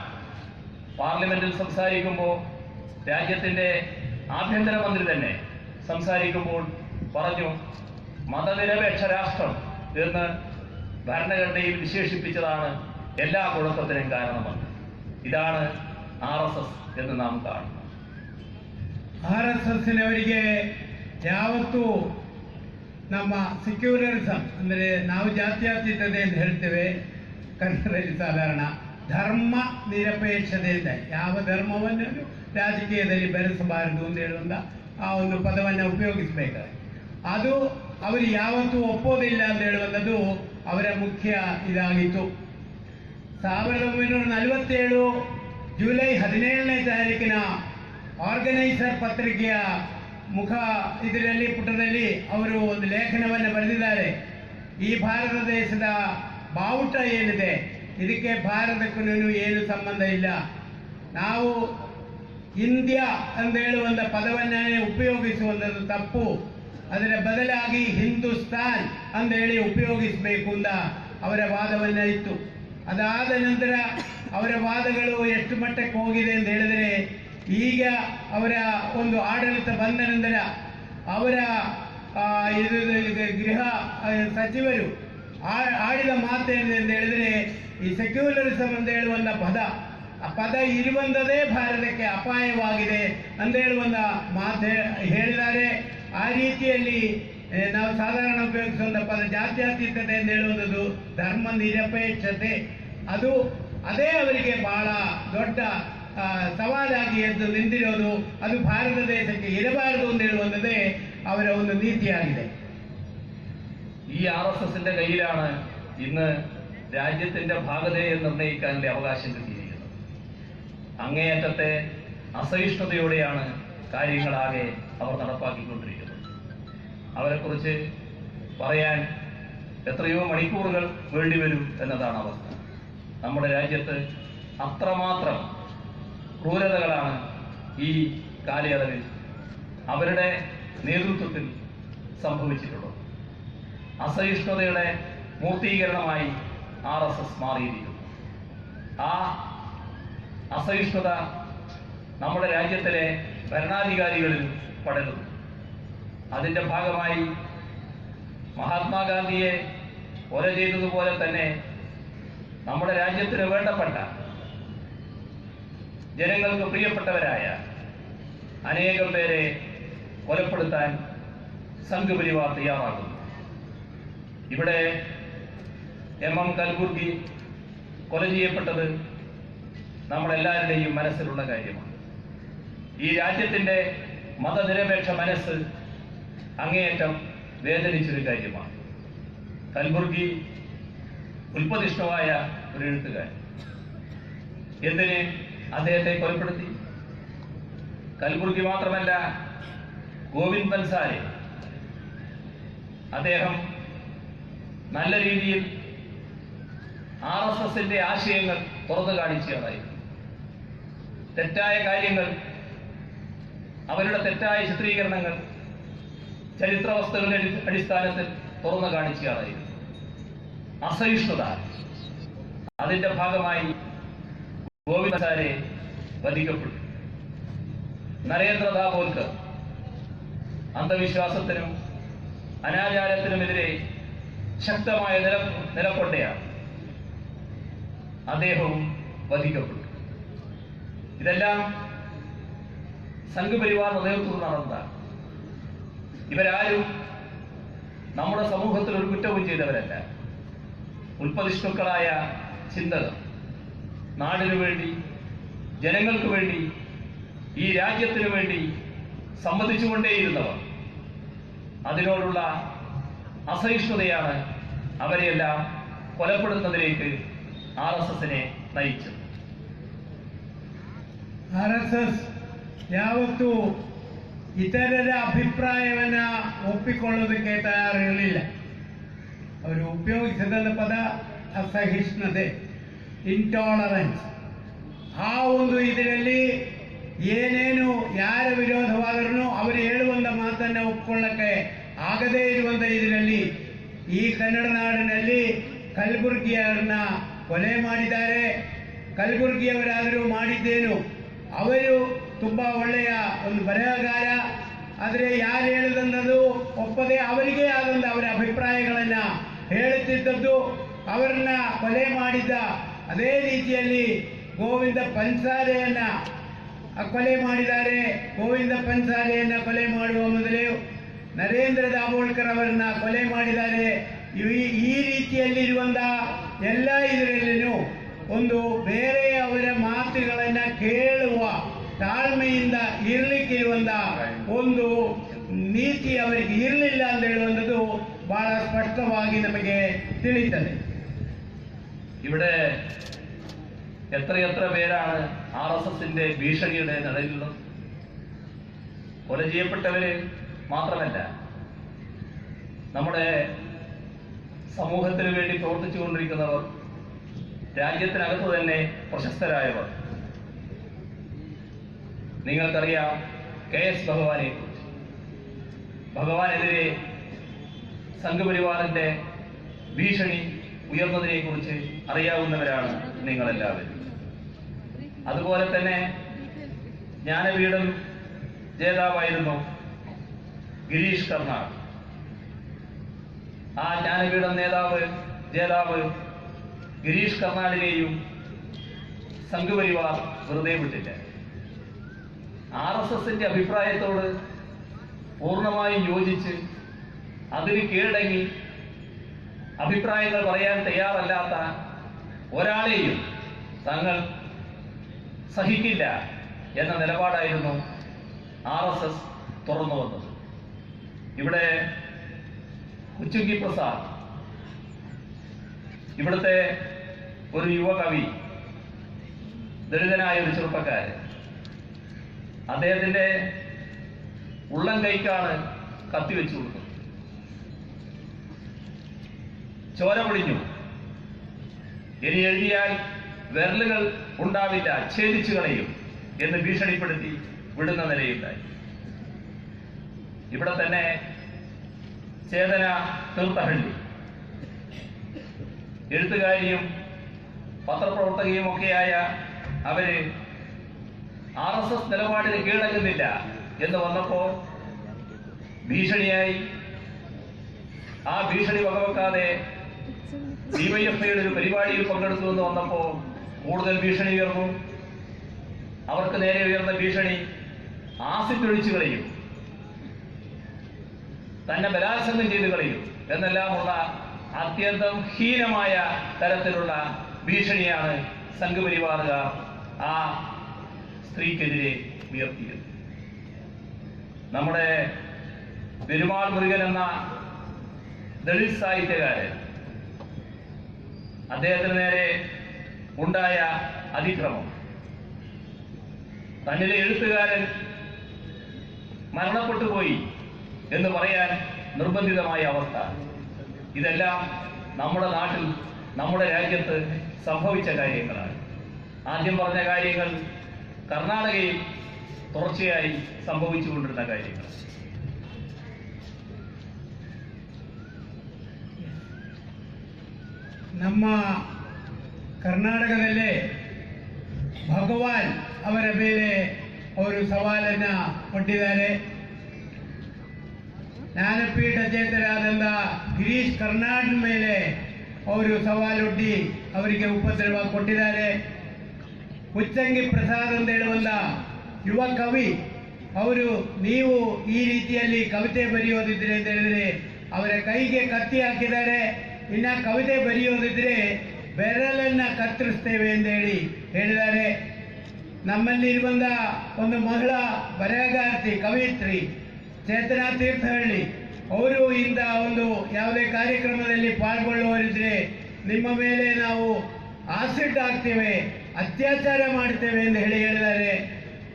പാർലമെന്റിൽ സംസാരിക്കുമ്പോൾ, രാജ്യത്തിൻ്റെ ആഭ്യന്തരമന്ത്രി തന്നെ സംസാരിക്കുമ്പോൾ പറഞ്ഞു, മതനിരപേക്ഷ രാഷ്ട്രം എന്ന് ഭരണഘടനയിൽ വിശേഷിപ്പിച്ചതാണ് എല്ലാ കുഴപ്പത്തിനും കാരണമെന്ന്. ഇതാണ് RSS എന്ന് നാം കാണുന്നു. RSSನವರಿಗೆ ಯಾವತ್ತೂ ನಮ್ಮ ಸೆಕ್ಯುಲರಿಸಮ್ ಅಂದರೆ ನಾವು ಜಾತ್ಯತೀತತೆ ಅಂತ ಹೇಳ್ತೇವೆ ಕನ್ನಡದಲ್ಲಿ ಸಾಧಾರಣ, ಧರ್ಮ ನಿರಪೇಕ್ಷತೆಯಿಂದ ಯಾವ ಧರ್ಮವನ್ನು ರಾಜಕೀಯದಲ್ಲಿ ಬೆರೆಸಬಾರದು ಅಂತ ಹೇಳುವಂಥ ಆ ಒಂದು ಪದವನ್ನು ಉಪಯೋಗಿಸಬೇಕಾದ್ರೆ ಅದು ಅವರು ಯಾವತ್ತೂ ಒಪ್ಪೋದಿಲ್ಲ ಅಂತ ಹೇಳುವಂಥದ್ದು ಅವರ ಮುಖ್ಯ ಇದಾಗಿತ್ತು. 1947 ಜುಲೈ 17ನೇ ತಾರೀಕಿನ ಆರ್ಗನೈಸರ್ ಪತ್ರಿಕೆಯ ಇದರಲ್ಲಿ ಪುಟದಲ್ಲಿ ಅವರು ಒಂದು ಲೇಖನವನ್ನು ಬರೆದಿದ್ದಾರೆ. ಈ ಭಾರತ ದೇಶದ ಬಾವುಟ ಏನಿದೆ ಇದಕ್ಕೆ ಭಾರತಕ್ಕೂ ಏನು ಸಂಬಂಧ ಇಲ್ಲ. ನಾವು ಇಂಡಿಯಾ ಅಂತ ಹೇಳುವಂಥ ಪದವನ್ನೇ ಉಪಯೋಗಿಸುವಂಥದ್ದು ತಪ್ಪು. ಅದರ ಬದಲಾಗಿ ಹಿಂದೂಸ್ತಾನ್ ಅಂತ ಹೇಳಿ ಉಪಯೋಗಿಸಬೇಕು ಅಂತ ಅವರ ವಾದವನ್ನ ಇತ್ತು. ಅದಾದ ನಂತರ ಅವರ ವಾದಗಳು ಎಷ್ಟು ಮಟ್ಟಕ್ಕೆ ಹೋಗಿದೆ ಅಂತ ಹೇಳಿದರೆ, ಈಗ ಅವರ ಒಂದು ಆಡಳಿತ ಬಂದ ನಂತರ ಅವರ ಗೃಹ ಸಚಿವರು ಆಡಿದ ಮಾತೇನು ಅಂತ ಹೇಳಿದರೆ, ಈ ಸೆಕ್ಯುಲರಿಸಮ್ ಅಂತ ಹೇಳುವಂಥ ಆ ಪದ ಇರುವಂಥದ್ದೇ ಭಾರತಕ್ಕೆ ಅಪಾಯವಾಗಿದೆ ಅಂತ ಹೇಳುವಂಥ ಮಾತು ಹೇಳಿದ್ದಾರೆ. ಆ ರೀತಿಯಲ್ಲಿ ನಾವು ಸಾಧಾರಣ ಉಪಯೋಗಿಸುವಂಥ ಪದ ಜಾತ್ಯತೀತತೆ ಅಂತ ಹೇಳುವಂಥದ್ದು ಧರ್ಮ ನಿರಪೇಕ್ಷತೆ, ಅದೇ ಅವರಿಗೆ ಬಹಳ ದೊಡ್ಡ ಸವಾಲಾಗಿ ಎದ್ದು ನಿಂತಿರೋದು. ಅದು ಭಾರತ ದೇಶಕ್ಕೆ ಇರಬಾರದು ಅಂತ ಹೇಳುವಂಥದ್ದೇ ಅವರ ಒಂದು ನೀತಿಯಾಗಿದೆ. ഈ RSSന്റെ കയ്യിലാണ് ഇന്ന് രാജ്യത്തിന്റെ ഭാഗതയെ നിർണ്ണയിക്കാനുള്ള അവകാശം കിട്ടിയിരിക്കുന്നത്. അങ്ങേയറ്റത്തെ അസഹിഷ്ണുതയോടെയാണ് കാര്യങ്ങളാകെ അവർ നടപ്പാക്കിക്കൊണ്ടിരിക്കുന്നത്. അവരെക്കുറിച്ച് പറയാൻ എത്രയോ മണിക്കൂറുകൾ വേണ്ടിവരും എന്നതാണ് അവസ്ഥ. നമ്മുടെ രാജ്യത്ത് അത്രമാത്രം ക്രൂരതകളാണ് ഈ കാലയളവിൽ അവരുടെ നേതൃത്വത്തിൽ സംഭവിച്ചിട്ടുള്ളത്. അസഹിഷ്ണുതയുടെ മൂർത്തീകരണമായി RSS മാറിയിരിക്കുന്നു. ആ അസഹിഷ്ണുത നമ്മുടെ രാജ്യത്തിലെ ഭരണാധികാരികളിൽ പടരുന്നു. അതിൻ്റെ ഭാഗമായി മഹാത്മാഗാന്ധിയെ കൊല ചെയ്തതുപോലെ തന്നെ നമ്മുടെ രാജ്യത്തിന് വേണ്ടപ്പെട്ട ജനങ്ങൾക്ക് പ്രിയപ്പെട്ടവരായ അനേകം പേരെ കൊലപ്പെടുത്താൻ സംഘപരിവാർ തയ്യാറാകുന്നു. ഇവിടെ MM കൽബുർഗി കൊല ചെയ്യപ്പെട്ടത് നമ്മളെല്ലാവരുടെയും മനസ്സിലുള്ള കാര്യമാണ്. ഈ രാജ്യത്തിൻ്റെ മതനിരപേക്ഷ മനസ്സ് അങ്ങേയറ്റം വേദനിച്ചൊരു കാര്യമാണ്. കൽബുർഗി ഉൽപ്പതിഷ്ണുവായ ഒരു എഴുത്തുകാരൻ. എന്തിന് അദ്ദേഹത്തെ കൊലപ്പെടുത്തി? കൽബുർഗി മാത്രമല്ല, ഗോവിന്ദ് ബൻസാലെ അദ്ദേഹം നല്ല രീതിയിൽ RSSന്റെ ആശയങ്ങൾ തുറന്നു കാണിച്ചതായിരുന്നു. തെറ്റായ കാര്യങ്ങൾ, അവരുടെ തെറ്റായ ചിത്രീകരണങ്ങൾ ചരിത്ര വസ്തുക്കളുടെ അടിസ്ഥാനത്തിൽ തുറന്നു കാണിച്ചതായിരുന്നു. അസഹിഷ്ണുത, അതിന്റെ ഭാഗമായി ഗോവിന്ദ് ബൻസാലെ വധിക്കപ്പെട്ടു. നരേന്ദ്ര ദാബോൽക്കർ അന്ധവിശ്വാസത്തിനും അനാചാരത്തിനുമെതിരെ ശക്തമായ നിലകൊണ്ടയാണ്. അദ്ദേഹവും വധിക്കപ്പെട്ടു. ഇതെല്ലാം സംഘപരിവാർ നേതൃത്വത്തിൽ നടന്നതാണ്. ഇവരാരും നമ്മുടെ സമൂഹത്തിൽ ഒരു കുറ്റവും ചെയ്തവരല്ല. ഉൽപ്പതിഷ്ണുക്കളായ ചിന്തകർ, നാടിനു വേണ്ടി, ജനങ്ങൾക്ക് വേണ്ടി, ഈ രാജ്യത്തിനു വേണ്ടി സമ്മതിച്ചുകൊണ്ടേയിരുന്നവർ. അതിനോടുള്ള അസഹിഷ്ണുതയാണ് അവരെയെല്ലാം കൊലപ്പെടുന്നതിലേക്ക് RSSനെ നയിച്ചത്. RSS ಯಾವತ್ತೂ ಇತರರ ಅಭಿಪ್ರಾಯವನ್ನು ಒಪ್ಪಿಕೊಳ್ಳೋದಕ್ಕೆ ತಯಾರಿರಲಿಲ್ಲ. ಅವರು ಉಪಯೋಗಿಸಿದ ಪದ ಅಸಹಿಷ್ಣುತೆ, ಇಂಟಾಲರೆನ್ಸ್. ಆ ಒಂದು ಇದರಲ್ಲಿ ಏನೇನು ಯಾರ ವಿರೋಧವಾದರೂ ಅವರು ಹೇಳುವಂಥ ಮಾತನ್ನು ಒಪ್ಪಿಕೊಳ್ಳಕ್ಕೆ ಆಗದೇ ಇರುವಂಥ ಇದರಲ್ಲಿ ಈ ಕನ್ನಡ ನಾಡಿನಲ್ಲಿ ಕಲಬುರ್ಗಿಯವರನ್ನ ಕೊಲೆ ಮಾಡಿದ್ದಾರೆ. ಕಲಬುರ್ಗಿಯವರಾದರೂ ಮಾಡಿದ್ದೇನು, ಅವರು ತುಂಬ ಒಳ್ಳೆಯ ಒಂದು ಬರಹಗಾರ. ಆದರೆ ಯಾರು ಹೇಳಿದಂಥದ್ದು ಒಪ್ಪದೆ ಅವರಿಗೆ ಆದಂಥ ಅವರ ಅಭಿಪ್ರಾಯಗಳನ್ನು ಹೇಳುತ್ತಿದ್ದದ್ದು. ಅವರನ್ನ ಕೊಲೆ ಮಾಡಿದ್ದ ಅದೇ ರೀತಿಯಲ್ಲಿ ಗೋವಿಂದ ಪನ್ಸಾಲೆಯನ್ನ ಕೊಲೆ ಮಾಡಿದ್ದಾರೆ. ಗೋವಿಂದ ಪನ್ಸಾಲೆಯನ್ನ ಕೊಲೆ ಮಾಡುವ ಮೊದಲೇ ನರೇಂದ್ರ ದಾಬೋಳ್ಕರ್ ಅವರನ್ನ ಕೊಲೆ ಮಾಡಿದ್ದಾರೆ. ಈ ರೀತಿಯಲ್ಲಿರುವಂತಹ ಎಲ್ಲ ಇದರಲ್ಲಿನೂ ಒಂದು ಬೇರೆಯವರ ಮಾತುಗಳನ್ನ ಕೇಳುವ ತಾಳ್ಮೆಯಿಂದ ಇರಲಿಕ್ಕಿರುವಂತಹ ಒಂದು ನೀತಿ ಅವರಿಗೆ ಇರಲಿಲ್ಲ ಅಂತ ಹೇಳುವಂಥದ್ದು ಬಹಳ ಸ್ಪಷ್ಟವಾಗಿ ನಮಗೆ ತಿಳಿಯುತ್ತದೆ. ഇവിടെ എത്രയെത്ര പേരാണ് RSSന്റെ ഭീഷണിയുടെ നിഴലിലുള്ളത്. കൊല ചെയ്യപ്പെട്ടവര് മാത്രമല്ല, നമ്മുടെ സമൂഹത്തിന് വേണ്ടി പ്രവർത്തിച്ചുകൊണ്ടിരിക്കുന്നവർ, രാജ്യത്തിനകത്ത് തന്നെ പ്രശസ്തരായവർ. നിങ്ങൾക്കറിയാം KS ഭഗവാനെ കുറിച്ച്. ഭഗവാനെതിരെ സംഘപരിവാറിന്റെ ഭീഷണി ഉയർന്നതിനെ കുറിച്ച് അറിയാവുന്നവരാണ് നിങ്ങളെല്ലാവരും. അതുപോലെ തന്നെ ജ്ഞാനപീഠം ജേതാവായിരുന്നു ഗിരീഷ് കർണാട്. ആ ജ്ഞാനപീഠം ജേതാവ് ഗിരീഷ് കർണാടിനെയും സംഘപരിവാർ വെറുതെ വിട്ടില്ല. RSSന്റെ അഭിപ്രായത്തോട് പൂർണ്ണമായും യോജിച്ച് അതിന് കീഴടങ്ങി അഭിപ്രായങ്ങൾ പറയാൻ തയ്യാറല്ലാത്ത ഒരാളെയും തങ്ങൾ സഹിക്കില്ല എന്ന നിലപാടായിരുന്നു RSS തുറന്നു വന്നത്. ഇവിടെ ഉച്ചുങ്കി പ്രസാദ്, ഇവിടുത്തെ ഒരു യുവകവി, ദളിതനായ ഒരു ചെറുപ്പക്കാരൻ, അദ്ദേഹത്തിന്റെ ഉള്ളം കൈക്കാണ് കത്തിവെച്ചു കൊടുത്തത്. ചോര പൊടിഞ്ഞു. ഇനി എഴുതിയാൽ വിരലുകൾ ഉണ്ടാവില്ല, ഛേദിച്ചു കളയും എന്ന് ഭീഷണിപ്പെടുത്തി വിടുന്ന നിലയുണ്ടായി. ഇവിടെ തന്നെ ചേതന തീർത്ഥഹള്ളി, എഴുത്തുകാരിയും പത്രപ്രവർത്തകയും ഒക്കെയായ അവര് RSS നിലപാടിന് കീഴടങ്ങുന്നില്ല എന്ന് വന്നപ്പോ ഭീഷണിയായി. ആ ഭീഷണി വകവെക്കാതെ DYFIയുടെ ഒരു പരിപാടിയിൽ പങ്കെടുത്തു എന്ന് വന്നപ്പോ കൂടുതൽ ഭീഷണി ഉയർന്നു. അവർക്ക് നേരെ ഉയർന്ന ഭീഷണി ആസിഡ് ഒഴിച്ചു കളയും, തന്നെ ബലാത്സംഗം ചെയ്ത് കളയും എന്നെല്ലാമുള്ള അത്യന്തം ഹീനമായ തരത്തിലുള്ള ഭീഷണിയാണ് സംഘപരിവാറുകാർ ആ സ്ത്രീക്കെതിരെ ഉയർത്തിയത്. നമ്മുടെ പെരുമാൾ മുരുകൻ എന്ന ദളിത് സാഹിത്യകാരൻ, അദ്ദേഹത്തിന് നേരെ ഉണ്ടായ അതിക്രമം, തന്നിലെ എഴുത്തുകാരൻ മരണപ്പെട്ടുപോയി എന്ന് പറയാൻ നിർബന്ധിതമായ അവസ്ഥ, ഇതെല്ലാം നമ്മുടെ നാട്ടിൽ, നമ്മുടെ രാജ്യത്ത് സംഭവിച്ച കാര്യങ്ങളാണ്. ആദ്യം പറഞ്ഞ കാര്യങ്ങൾ കർണാടകയിൽ തുടർച്ചയായി സംഭവിച്ചുകൊണ്ടിരുന്ന കാര്യങ്ങൾ. ನಮ್ಮ ಕರ್ನಾಟಕದಲ್ಲೇ ಭಗವಾನ್ ಅವರ ಮೇಲೆ ಅವರು ಸವಾಲನ್ನ ಕೊಟ್ಟಿದ್ದಾರೆ. ಜ್ಞಾನಪೀಠ ಚೇತರಾದಂಥ ಗಿರೀಶ್ ಕರ್ನಾಡ್ ಮೇಲೆ ಅವರು ಸವಾಲೊಡ್ಡಿ ಅವರಿಗೆ ಉಪದ್ರವ ಕೊಟ್ಟಿದ್ದಾರೆ. ಉಚ್ಚಂಗಿ ಪ್ರಸಾದ್ ಅಂತ ಹೇಳುವಂಥ ಯುವ ಕವಿ, ಅವರು ನೀವು ಈ ರೀತಿಯಲ್ಲಿ ಕವಿತೆ ಬರೆಯೋದಿದ್ರೆ ಅಂತ ಹೇಳಿದ್ರೆ ಅವರ ಕೈಗೆ ಕತ್ತಿ ಹಾಕಿದ್ದಾರೆ. ಇನ್ನ ಕವಿತೆ ಬರೆಯೋದಿದ್ರೆ ಬೆರಳನ್ನ ಕತ್ತರಿಸ್ತೇವೆ ಅಂತ ಹೇಳಿದ್ದಾರೆ. ನಮ್ಮಲ್ಲಿರುವಂಥ ಒಂದು ಮಹಿಳಾ ಬರಹಗಾರ್ತಿ, ಕವಯಿತ್ರಿ ಚೇತನಾ ತೀರ್ಥಹಳ್ಳಿ, ಅವರು ಇಂಥ ಒಂದು ಯಾವುದೇ ಕಾರ್ಯಕ್ರಮದಲ್ಲಿ ಪಾಲ್ಗೊಳ್ಳುವವರಿದ್ರೆ ನಿಮ್ಮ ಮೇಲೆ ನಾವು ಆಸಿಡ್ ಹಾಕ್ತೇವೆ, ಅತ್ಯಾಚಾರ ಮಾಡ್ತೇವೆ ಎಂದು ಹೇಳಿದ್ದಾರೆ.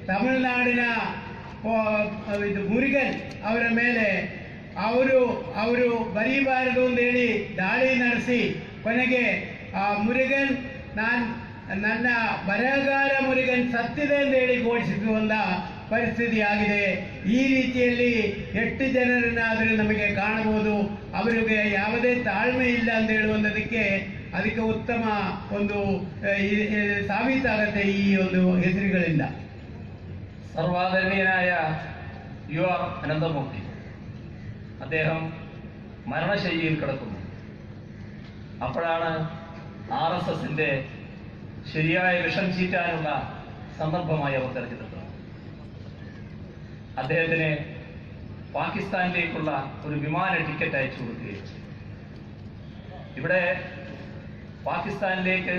ತಮಿಳುನಾಡಿನ ಇದು ಮುರುಗನ್ ಅವರ ಮೇಲೆ ಅವರು ಬರೀಬಾರದು ಅಂತೇಳಿ ದಾಳಿ ನಡೆಸಿ ಕೊನೆಗೆ ಆ ಮುರುಗನ್ ನನ್ನ ಬರಹಗಾರ ಮುರುಗನ್ ಸತ್ತಿದೆ ಅಂತೇಳಿ ಘೋಷಿಸುವಂತ ಪರಿಸ್ಥಿತಿ ಆಗಿದೆ. ಈ ರೀತಿಯಲ್ಲಿ 8 ಜನರನ್ನಾದರೂ ನಮಗೆ ಕಾಣಬಹುದು. ಅವರಿಗೆ ಯಾವುದೇ ತಾಳ್ಮೆ ಇಲ್ಲ ಅಂತ ಹೇಳುವಂಥದಕ್ಕೆ ಅದಕ್ಕೆ ಉತ್ತಮ ಒಂದು ಸಾಬೀತಾಗತ್ತೆ ಈ ಒಂದು ಹೆಸರುಗಳಿಂದ. സർവാദരണീയനായ യുവ അനന്തമൂർത്തി, അദ്ദേഹം മരണശയ്യയിൽ കിടക്കുന്നു. അപ്പോഴാണ് RSSന്റെ ശരിയായ വിഷം ചീറ്റാനുള്ള സന്ദർഭമായി അവർ തെരഞ്ഞെടുത്തത്. അദ്ദേഹത്തിന് പാകിസ്ഥാനിലേക്കുള്ള ഒരു വിമാന ടിക്കറ്റ് അയച്ചു കൊടുക്കുകയും ഇവിടെ പാകിസ്ഥാനിലേക്ക്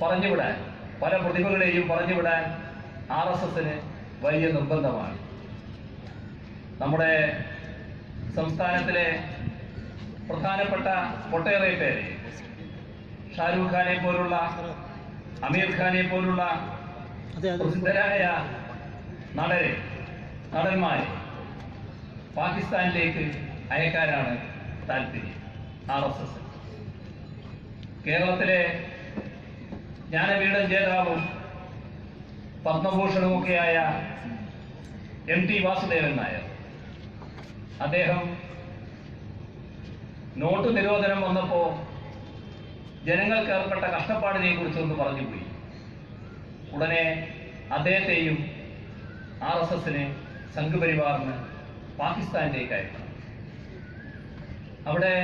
പറഞ്ഞുവിടാൻ, പല പ്രതിഭകളെയും പറഞ്ഞുവിടാൻ RSSന് വലിയ നിർബന്ധമാണ്. നമ്മുടെ സംസ്ഥാനത്തിലെ പ്രധാനപ്പെട്ട ഒട്ടേറെ പേരെ, ഷാരൂഖ് ഖാനെ പോലുള്ള, അമീർ ഖാനെ പോലുള്ള പ്രസിദ്ധരായ നടന്മാരെ പാകിസ്ഥാനിലേക്ക് അയക്കാനാണ് താല്പര്യം RSS. കേരളത്തിലെ ജ്ഞാനപീഠം ജേതാവും പത്മഭൂഷണുമൊക്കെയായ MT വാസുദേവൻ നായർ, അദ്ദേഹം നോട്ട് നിരോധനം വന്നപ്പോൾ ജനങ്ങൾക്ക് ഏർപ്പെട്ട കഷ്ടപ്പാടിനെ കുറിച്ചൊന്ന് പറഞ്ഞുപോയി. ഉടനെ അദ്ദേഹത്തെയും RSSന് സംഘപരിവാറിന് പാകിസ്ഥാനിലേക്ക് അയക്കണം. അവിടെ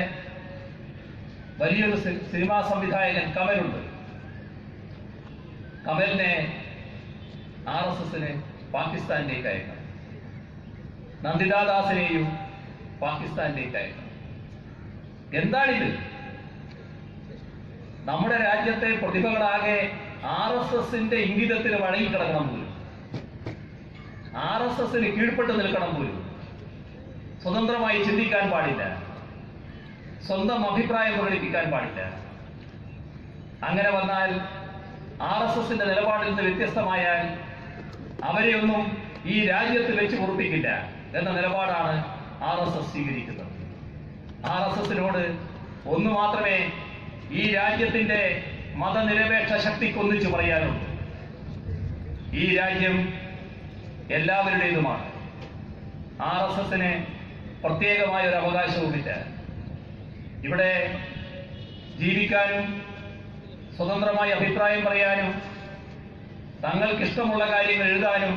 വലിയൊരു സിനിമാ സംവിധായകൻ കമലുണ്ട്. കമലിനെ RSSന് പാകിസ്ഥാനിലേക്ക് അയക്കണം. നന്ദിതാദാസിനെയും പാകിസ്ഥാനിലേക്ക് അയക്കണം. എന്താണിത്? നമ്മുടെ രാജ്യത്തെ പ്രതിഭകളാകെ RSSന്റെ ഇംഗിതത്തിന് വഴങ്ങിക്കിടക്കണം പോലും, RSSന് കീഴ്പ്പെട്ട് നിൽക്കണം പോലും, സ്വതന്ത്രമായി ചിന്തിക്കാൻ പാടില്ല, സ്വന്തം അഭിപ്രായം പ്രകടിപ്പിക്കാൻ പാടില്ല. അങ്ങനെ വന്നാൽ RSSന്റെ നിലപാടിൽ നിന്ന് വ്യത്യസ്തമായാൽ അവരെയൊന്നും ഈ രാജ്യത്ത് വെച്ച് ഉറപ്പിക്കില്ല എന്ന നിലപാടാണ് RSS സ്വീകരിക്കുന്നത്. RSSനോട് ഒന്നു മാത്രമേ ഈ രാജ്യത്തിന്റെ മതനിരപേക്ഷ ശക്തിക്കൊന്നിച്ചു പറയാനുള്ളൂ: ഈ രാജ്യം എല്ലാവരുടേതുമാണ്. RSSന് പ്രത്യേകമായ ഒരു അവകാശവുമില്ല. ഇവിടെ ജീവിക്കാനും സ്വതന്ത്രമായി അഭിപ്രായം പറയാനും തങ്ങൾക്കിഷ്ടമുള്ള കാര്യങ്ങൾ എഴുതാനും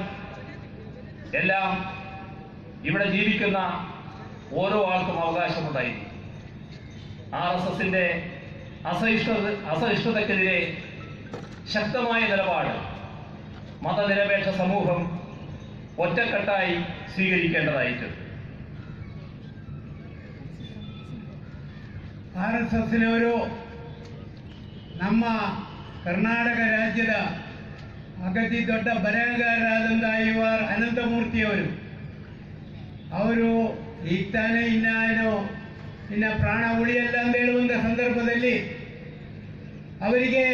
എല്ലാം ഇവിടെ ജീവിക്കുന്ന ഓരോ ആൾക്കും അവകാശമുണ്ടായിരിക്കും. RSSന്റെ അസഹിഷ്ണുതയ്ക്കെതിരെ ശക്തമായ നിലപാട് മതനിരപേക്ഷ സമൂഹം ഒറ്റക്കെട്ടായി സ്വീകരിക്കേണ്ടതായിട്ടുണ്ട്. RSSನವರು ನಮ್ಮ ಕರ್ನಾಟಕ ರಾಜ್ಯದ ಅಗತಿ ದೊಡ್ಡ ಬರಹಗಾರರಾದಂಥ IR ಅನಂತಮೂರ್ತಿಯವರು, ಅವರು ಈಗ ತಾನೇ ಇನ್ನ ಪ್ರಾಣ ಉಳಿಯಲ್ಲ ಅಂತ ಹೇಳುವಂಥ ಸಂದರ್ಭದಲ್ಲಿ ಅವರಿಗೆ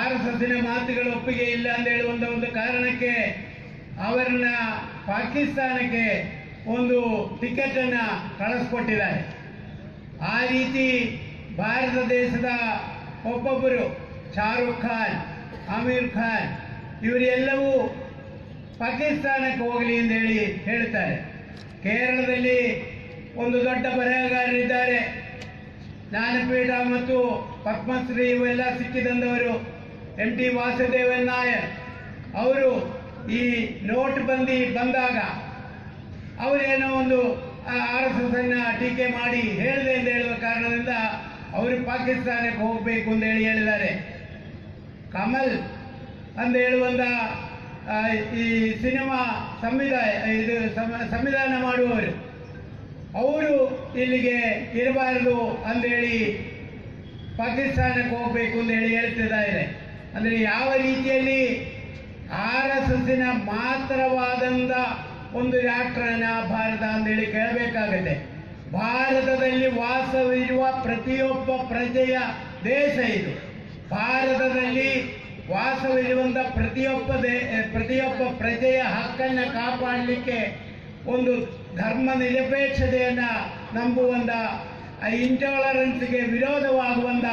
RSSನ ಮಾತುಗಳ ಒಪ್ಪಿಗೆ ಇಲ್ಲ ಅಂತ ಹೇಳುವಂಥ ಒಂದು ಕಾರಣಕ್ಕೆ ಅವರನ್ನ ಪಾಕಿಸ್ತಾನಕ್ಕೆ ಒಂದು ಟಿಕೆಟ್ ಅನ್ನ ಕಳಿಸ್ಕೊಟ್ಟಿದ್ದಾರೆ. ಆ ರೀತಿ ಭಾರತ ದೇಶದ ಒಬ್ಬೊಬ್ಬರು ಶಾರುಖ್ ಖಾನ್, ಆಮೀರ್ ಖಾನ್ ಇವರೆಲ್ಲವೂ ಪಾಕಿಸ್ತಾನಕ್ಕೆ ಹೋಗಲಿ ಅಂತ ಹೇಳ್ತಾರೆ. ಕೇರಳದಲ್ಲಿ ಒಂದು ದೊಡ್ಡ ಬರಹಗಾರರಿದ್ದಾರೆ, ಜ್ಞಾನಪೀಠ ಮತ್ತು ಪದ್ಮಶ್ರೀ ಇವೆಲ್ಲ ಸಿಕ್ಕಿದಂದವರು MT ವಾಸುದೇವನ್ ನಾಯರ್. ಅವರು ಈ ನೋಟ್ ಬಂದಾಗ ಅವರೇನೋ ಒಂದು RSS ಅನ್ನ ಟೀಕೆ ಮಾಡಿ ಹೇಳಿದೆ ಅಂತ ಹೇಳುವ ಕಾರಣದಿಂದ ಅವರು ಪಾಕಿಸ್ತಾನಕ್ಕೆ ಹೋಗಬೇಕು ಅಂತ ಹೇಳಿದ್ದಾರೆ. ಕಮಲ್ ಅಂತ ಹೇಳುವಂತ ಈ ಸಿನಿಮಾ ಸಂವಿಧಾನ ಮಾಡುವವರು, ಅವರು ಇಲ್ಲಿಗೆ ಇರಬಾರದು ಅಂದೇಳಿ ಪಾಕಿಸ್ತಾನಕ್ಕೆ ಹೋಗಬೇಕು ಅಂತ ಹೇಳ್ತಿದ್ದಾರೆ. ಅಂದರೆ ಯಾವ ರೀತಿಯಲ್ಲಿ RSSನ ಮಾತ್ರವಾದಂಥ ಒಂದು ರಾಷ್ಟ್ರನ ಭಾರತ ಅಂತೇಳಿ ಕೇಳಬೇಕಾಗತ್ತೆ. ಭಾರತದಲ್ಲಿ ವಾಸವಿರುವ ಪ್ರತಿಯೊಬ್ಬ ಪ್ರಜೆಯ ದೇಶ ಇದು. ಭಾರತದಲ್ಲಿ ವಾಸವಿರುವಂಥ ಪ್ರತಿಯೊಬ್ಬ ಪ್ರಜೆಯ ಹಕ್ಕನ್ನು ಕಾಪಾಡಲಿಕ್ಕೆ ಒಂದು ಧರ್ಮ ನಿರಪೇಕ್ಷತೆಯನ್ನು ನಂಬುವಂಥ ಇಂಟಾಲರೆನ್ಸ್ಗೆ ವಿರೋಧವಾಗುವಂಥ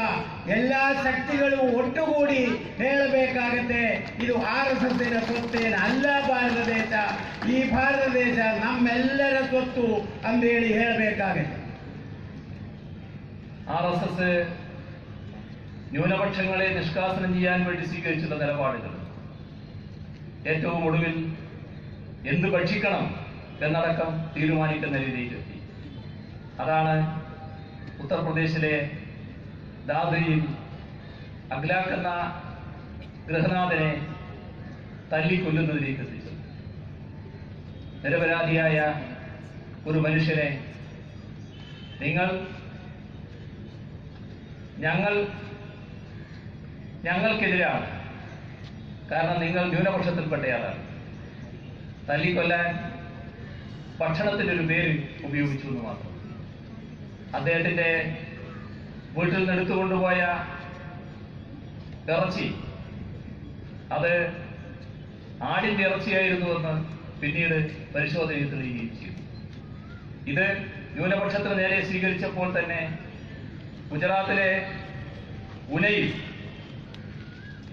ಎಲ್ಲ ಶಕ್ತಿಗಳು ಒಟ್ಟುಗೂಡಿ ಹೇಳಬೇಕಾಗತ್ತೆ, ಇದು RSSನ ಸ್ವತ್ತೇನ ಅಲ್ಲ ಭಾರತ ದೇಶ, ഈ ഭാരത ദേശ നമ്മെല്ലര സ്വത്തു ಅಂತೇಳಿ ಹೇಳಬೇಕಾಗತ್ತೆ. RSS ന്യൂനപക്ഷങ്ങളെ നിഷ്കാസനം ചെയ്യാൻ വേണ്ടി സ്വീകരിച്ചിട്ടുള്ള നിലപാടുകൾ ഏറ്റവും ഒടുവിൽ എന്ത് ഭക്ഷിക്കണം എന്നടക്കം തീരുമാനിക്കുന്ന രീതിയിലെത്തി. അതാണ് ഉത്തർപ്രദേശിലെ ദാദ്രിയിൽ അഖ്ലാഖ് എന്ന ഗൃഹനാഥനെ തല്ലിക്കൊല്ലുന്നതിലേക്ക് എത്തിച്ചത്. നിരപരാധിയായ ഒരു മനുഷ്യനെ ഞങ്ങൾക്കെതിരാണ്. കാരണം നിങ്ങൾ ന്യൂനപക്ഷത്തിൽപ്പെട്ടയാളാണ്. തല്ലിക്കൊല്ലാൻ ഭക്ഷണത്തിൻ്റെ ഒരു പേര് ഉപയോഗിച്ചു എന്ന് മാത്രം. അദ്ദേഹത്തിൻ്റെ വീട്ടിൽ നിന്ന് എടുത്തുകൊണ്ടുപോയ ഇറച്ചി അത് ആടിൻ്റെ ഇറച്ചിയായിരുന്നുവെന്ന് പിന്നീട് പരിശോധനയിൽ തെളിയുകയും ചെയ്തു. ഇത് ന്യൂനപക്ഷത്തിന് നേരെ സ്വീകരിച്ചപ്പോൾ തന്നെ ഗുജറാത്തിലെ ഉനയിൽ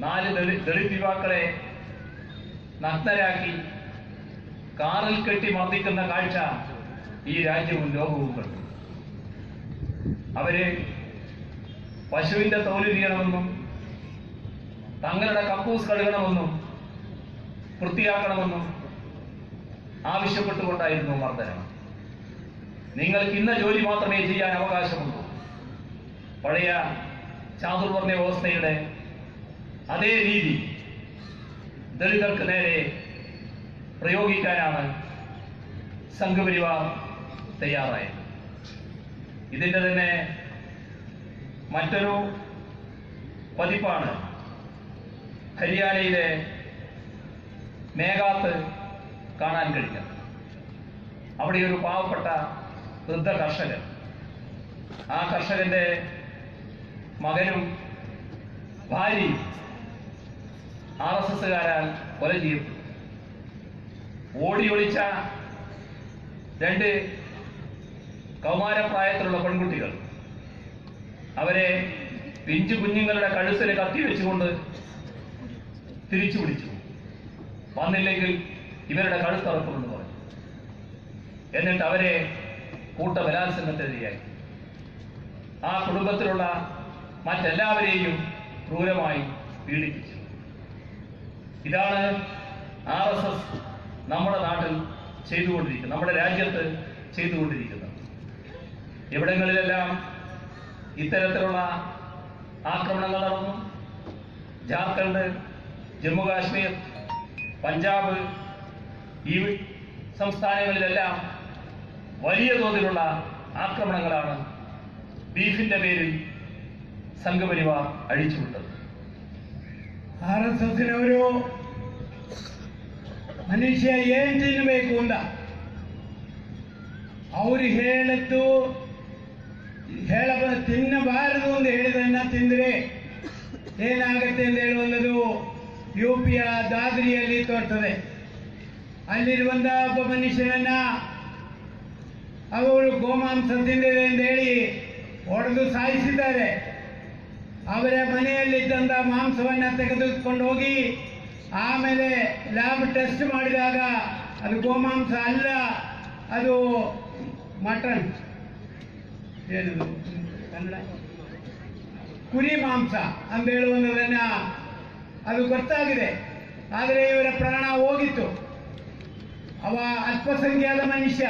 4 ദളിത് യുവാക്കളെ നഗ്നരാക്കി കാറിൽ കെട്ടി മർദ്ദിക്കുന്ന കാഴ്ച ഈ രാജ്യവും ലോകവും കണ്ടു. അവര് പശുവിന്റെ തോലുരിയണമെന്നും തങ്ങളുടെ കക്കൂസ് കഴുകണമെന്നും വൃത്തിയാക്കണമെന്നും ആവശ്യപ്പെട്ടുകൊണ്ടായിരുന്നു മർദ്ദനം. നിങ്ങൾക്ക് ഇന്ന ജോലി മാത്രമേ ചെയ്യാൻ അവകാശമുള്ളൂ. പഴയ ചാതുർവർണ്ണ വ്യവസ്ഥയുടെ അതേ രീതി ദളിതർക്ക് നേരെ പ്രയോഗിക്കാനാണ് സംഘപരിവാർ തയ്യാറായത്. ഇതിൻ്റെ തന്നെ മറ്റൊരു പതിപ്പാണ് ഹരിയാനയിലെ മേഘാത്ത് കാണാൻ കഴിഞ്ഞത്. അവിടെ ഒരു പാവപ്പെട്ട വൃദ്ധ കർഷകൻ, ആ കർഷകന്റെ മകനും ഭാര്യയും RSSകാരാൽ കൊല ചെയ്യപ്പെട്ടു. ഓടി ഒളിച്ച 2 കൗമാരപ്രായത്തിലുള്ള പെൺകുട്ടികൾ അവരെ പിഞ്ചു കുഞ്ഞുങ്ങളുടെ കഴുത്തിന് കത്തിവെച്ചുകൊണ്ട് തിരിച്ചു പിടിച്ചു. വന്നില്ലെങ്കിൽ ഇവരുടെ കഴുത്തറക്കുമെന്ന് പറഞ്ഞു. എന്നിട്ട് അവരെ കൂട്ടബലാത്സംഗത്തിനിരയാക്കി. ആ കുടുംബത്തിലുള്ള മറ്റെല്ലാവരെയും ക്രൂരമായി പീഡിപ്പിച്ചു. ഇതാണ് RSS നമ്മുടെ നാട്ടിൽ ചെയ്തുകൊണ്ടിരിക്കുന്നത്, നമ്മുടെ രാജ്യത്ത് ചെയ്തുകൊണ്ടിരിക്കുന്നത്. എവിടങ്ങളിലെല്ലാം ഇത്തരത്തിലുള്ള ആക്രമണങ്ങൾ നടന്നു. ജാർഖണ്ഡ്, ജമ്മു കാശ്മീർ, പഞ്ചാബ് ഈ സംസ്ഥാനങ്ങളിലെല്ലാം വലിയ തോതിലുള്ള ആക്രമണങ്ങളാണ് ബീഫിന്റെ പേരിൽ സംഘപരിവാർ ಅಳಿಸಿಬಿಟ್ಟರು. RSSನವರು ಮನುಷ್ಯ ಏನ್ ತಿನ್ನಬೇಕು ಅಂತ ಅವರು ಹೇಳದ್ದು ತಿನ್ನಬಾರದು ಅಂತ ಹೇಳಿದನ್ನ ತಿಂದರೆ ಏನಾಗುತ್ತೆ ಅಂತ ಹೇಳುವಂಥದ್ದು UPಯ ದಾದ್ರಿಯಲ್ಲಿ ತೋರ್ತದೆ. ಅಲ್ಲಿರುವಂತಹ ಒಬ್ಬ ಮನುಷ್ಯನನ್ನ ಅವರು ಗೋಮಾಂಸ ತಿಂದಿದೆ ಅಂತ ಹೇಳಿ ಹೊಡೆದು ಸಾಯಿಸಿದ್ದಾರೆ. ಅವರ ಮನೆಯಲ್ಲಿದ್ದಂಥ ಮಾಂಸವನ್ನು ತೆಗೆದುಕೊಂಡು ಹೋಗಿ ಆಮೇಲೆ ಲ್ಯಾಬ್ ಟೆಸ್ಟ್ ಮಾಡಿದಾಗ ಅದು ಗೋಮಾಂಸ ಅಲ್ಲ, ಅದು ಮಟನ್, ಏನದು ಕನ್ನಡ, ಕುರಿ ಮಾಂಸ ಅಂತ ಹೇಳುವುದನ್ನ ಅದು ಗೊತ್ತಾಗಿದೆ. ಆದರೆ ಇವರ ಪ್ರಾಣ ಹೋಗಿತ್ತು. ಅವ ಅಲ್ಪಸಂಖ್ಯಾತ ಮನುಷ್ಯ,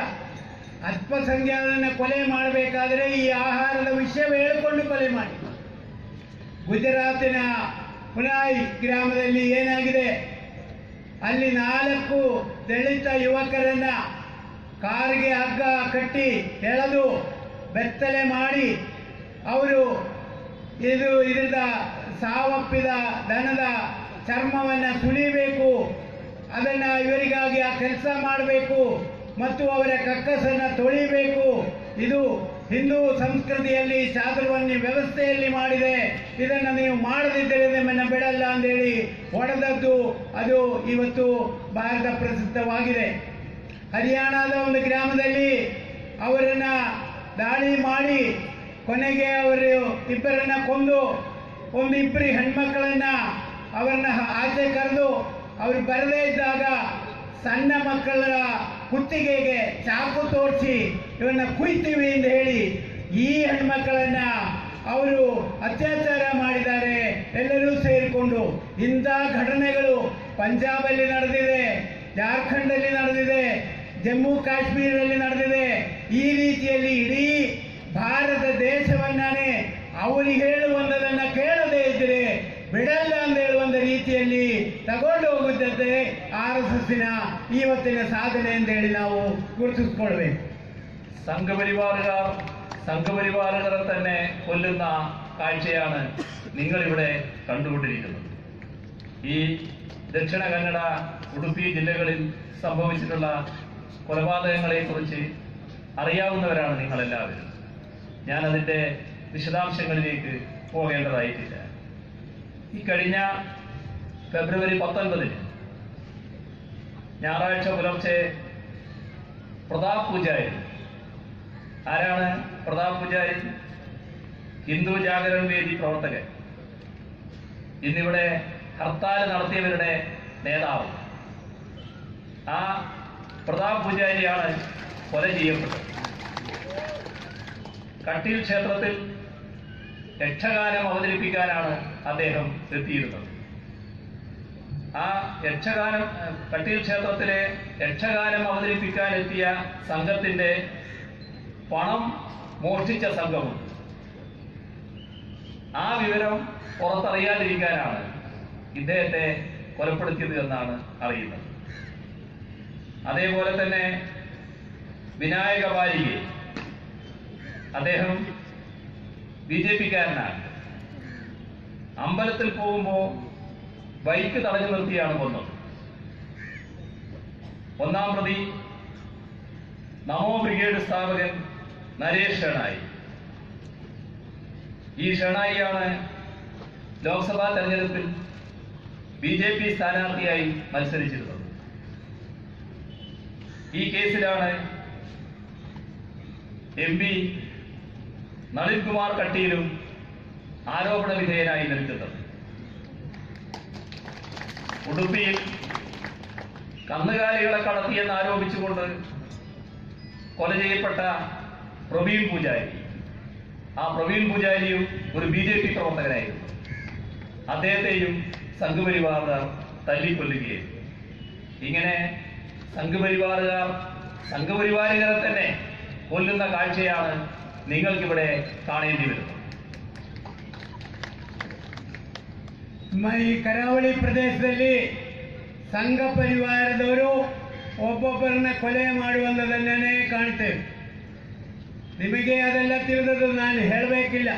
ಅಲ್ಪಸಂಖ್ಯಾತನ ಕೊಲೆ ಮಾಡಬೇಕಾದರೆ ಈ ಆಹಾರದ ವಿಷಯ ಹೇಳಿಕೊಂಡು ಕೊಲೆ ಮಾಡಿ. ಗುಜರಾತಿನ ಹುನಾಯಿ ಗ್ರಾಮದಲ್ಲಿ ಏನಾಗಿದೆ, ಅಲ್ಲಿ 4 ದಲಿತ ಯುವಕರನ್ನ ಕಾರಿಗೆ ಹಗ್ಗ ಕಟ್ಟಿ ಎಳೆದು ಬೆತ್ತಲೆ ಮಾಡಿ ಅವರು ಇದರಿಂದ ಸಾವಪ್ಪಿದ ದನದ ಚರ್ಮವನ್ನು ಸುಲಿಬೇಕು, ಅದನ್ನ ಇವರಿಗಾಗಿ ಆ ಕೆಲಸ ಮಾಡಬೇಕು ಮತ್ತು ಅವರ ಕಕ್ಕಸನ್ನು ತೊಳಿಬೇಕು. ಇದು ಹಿಂದೂ ಸಂಸ್ಕೃತಿಯಲ್ಲಿ ಚಾತುರ್ವರ್ಣ್ಯ ವ್ಯವಸ್ಥೆಯಲ್ಲಿ ಮಾಡಿದೆ, ಇದನ್ನು ನೀವು ಮಾಡದಿದ್ದರೆ ನಿಮ್ಮನ್ನು ಬಿಡಲ್ಲ ಅಂತೇಳಿ ಹೊಡೆದದ್ದು ಅದು ಇವತ್ತು ಭಾರತ ಪ್ರಸಿದ್ಧವಾಗಿದೆ. ಹರಿಯಾಣದ ಒಂದು ಗ್ರಾಮದಲ್ಲಿ ಅವರನ್ನ ದಾಳಿ ಮಾಡಿ ಕೊನೆಗೆ ಅವರು ಇಬ್ಬರನ್ನ ಕೊಂದು ಒಂದು 2 ಹೆಣ್ಮಕ್ಕಳನ್ನ ಅವರನ್ನ ಆಚೆ ಕರೆದು ಅವರು ಬರದೇ ಇದ್ದಾಗ ಸಣ್ಣ ಮಕ್ಕಳ ಕುತ್ತಿಗೆಗೆ ಚಾಕು ತೋರಿಸಿ ಇವನ್ನ ಕುಯ್ತೀವಿ ಅಂತ ಹೇಳಿ ಈ ಹೆಣ್ಮಕ್ಕಳನ್ನ ಅವರು ಅತ್ಯಾಚಾರ ಮಾಡಿದ್ದಾರೆ ಎಲ್ಲರೂ ಸೇರಿಕೊಂಡು. ಇಂಥ ಘಟನೆಗಳು ಪಂಜಾಬಲ್ಲಿ ನಡೆದಿದೆ, ಜಾರ್ಖಂಡಲ್ಲಿ ನಡೆದಿದೆ, ಜಮ್ಮು ಕಾಶ್ಮೀರದಲ್ಲಿ ನಡೆದಿದೆ. ಈ ರೀತಿಯಲ್ಲಿ ಇಡೀ ಭಾರತ ದೇಶವನ್ನೇ ಅವರಿಗೆ ಹೇಳುವಂಥದನ್ನು ಕೇಳದೇ ಇದ್ದರೆ ಬಿಡಲ್ಲ ಅಂತ ಹೇಳುವಂತ ರೀತಿಯಲ್ಲಿ ತಗೊಂಡು ಹೋಗುತ್ತದೆ RSSನ ಇವತ್ತಿನ ಸಾಧನೆ ಅಂತ ಹೇಳಿ ನಾವು ಗುರುತಿಸ್ಕೊಳ್ಬೇಕು. സംഘപരിവാറുകാരെ തന്നെ കൊല്ലുന്ന കാഴ്ചയാണ് നിങ്ങളിവിടെ കണ്ടുകൊണ്ടിരിക്കുന്നത്. ഈ ദക്ഷിണ കന്നഡ, ഉടുപ്പി ജില്ലകളിൽ സംഭവിച്ചിട്ടുള്ള കൊലപാതകങ്ങളെ കുറിച്ച് അറിയാവുന്നവരാണ് നിങ്ങളെല്ലാവരും. ഞാനതിൻ്റെ വിശദാംശങ്ങളിലേക്ക് പോകേണ്ടതായിട്ടില്ല. ഈ കഴിഞ്ഞ ഫെബ്രുവരി 19 ഞായറാഴ്ച പുലർച്ചെ പ്രതാപ് പൂജാരി, ആരാണ് പ്രതാപ് പൂജാരി? ഹിന്ദു ജാഗരൺ വേദി പ്രവർത്തകൻ, ഇന്നിവിടെ ഹർത്താൽ നടത്തിയവരുടെ നേതാവ്. ആ പ്രതാപ് പൂജാരിയാണ് കൊല ചെയ്യപ്പെട്ടത്. കട്ടീൽ ക്ഷേത്രത്തിൽ യക്ഷഗാനം അവതരിപ്പിക്കാനാണ് അദ്ദേഹം എത്തിയിരുന്നത്. ആ കട്ടീൽ ക്ഷേത്രത്തിലെ യക്ഷഗാനം അവതരിപ്പിക്കാൻ എത്തിയ സംഘത്തിന്റെ പണം മോഷ്ടിച്ച സംഘമുണ്ട്. ആ വിവരം പുറത്തറിയാതിരിക്കാനാണ് ഇദ്ദേഹത്തെ കൊലപ്പെടുത്തിയത് എന്നാണ് അറിയുന്നത്. അതേപോലെ തന്നെ വിനായക വാരികെ, അദ്ദേഹം BJP-കാരനാണ്. അമ്പലത്തിൽ പോകുമ്പോൾ ബൈക്ക് തടഞ്ഞു നിർത്തിയാണ് കൊന്നത്. ഒന്നാം പ്രതി നമോ ബ്രിഗേഡ് സ്ഥാപകൻ നരേഷ് ഷെണായി. ഈ ഷെണായിയാണ് ലോക്സഭാ തെരഞ്ഞെടുപ്പിൽ BJP സ്ഥാനാർത്ഥിയായി മത്സരിച്ചിരുന്നത്. ഈ കേസിലാണ് MP നളിൻ കുമാർ കട്ടീലും ആരോപണ വിധേയനായി നിൽക്കുന്നത്. ഉടുപ്പിയിൽ കന്നുകാലികളെ കടത്തിയെന്ന് ആരോപിച്ചുകൊണ്ട് കൊല ചെയ്യപ്പെട്ട പ്രവീൺ പൂജാരി, ആ പ്രവീൺ പൂജാരിയും ഒരു BJP പ്രവർത്തകനായിരുന്നു. അദ്ദേഹത്തെയും സംഘപരിവാറുകാർ തല്ലിക്കൊല്ലുകയും, ഇങ്ങനെ സംഘപരിവാറുകാരെ തന്നെ കൊല്ലുന്ന കാഴ്ചയാണ് നിങ്ങൾക്കിവിടെ കാണേണ്ടി വരുന്നത്. ಈ ಕರಾವಳಿ ಪ್ರದೇಶದಲ್ಲಿ ಸಂಘ ಪರಿವಾರದವರು ಒಬ್ಬೊಬ್ಬರನ್ನ ಕೊಲೆ ಮಾಡುವಂಥದ್ದನ್ನೇ ಕಾಣ್ತೇವೆ. ನಿಮಗೆ ಅದೆಲ್ಲ ತಿಳಿದದ್ದು ನಾನು ಹೇಳಬೇಕಿಲ್ಲ.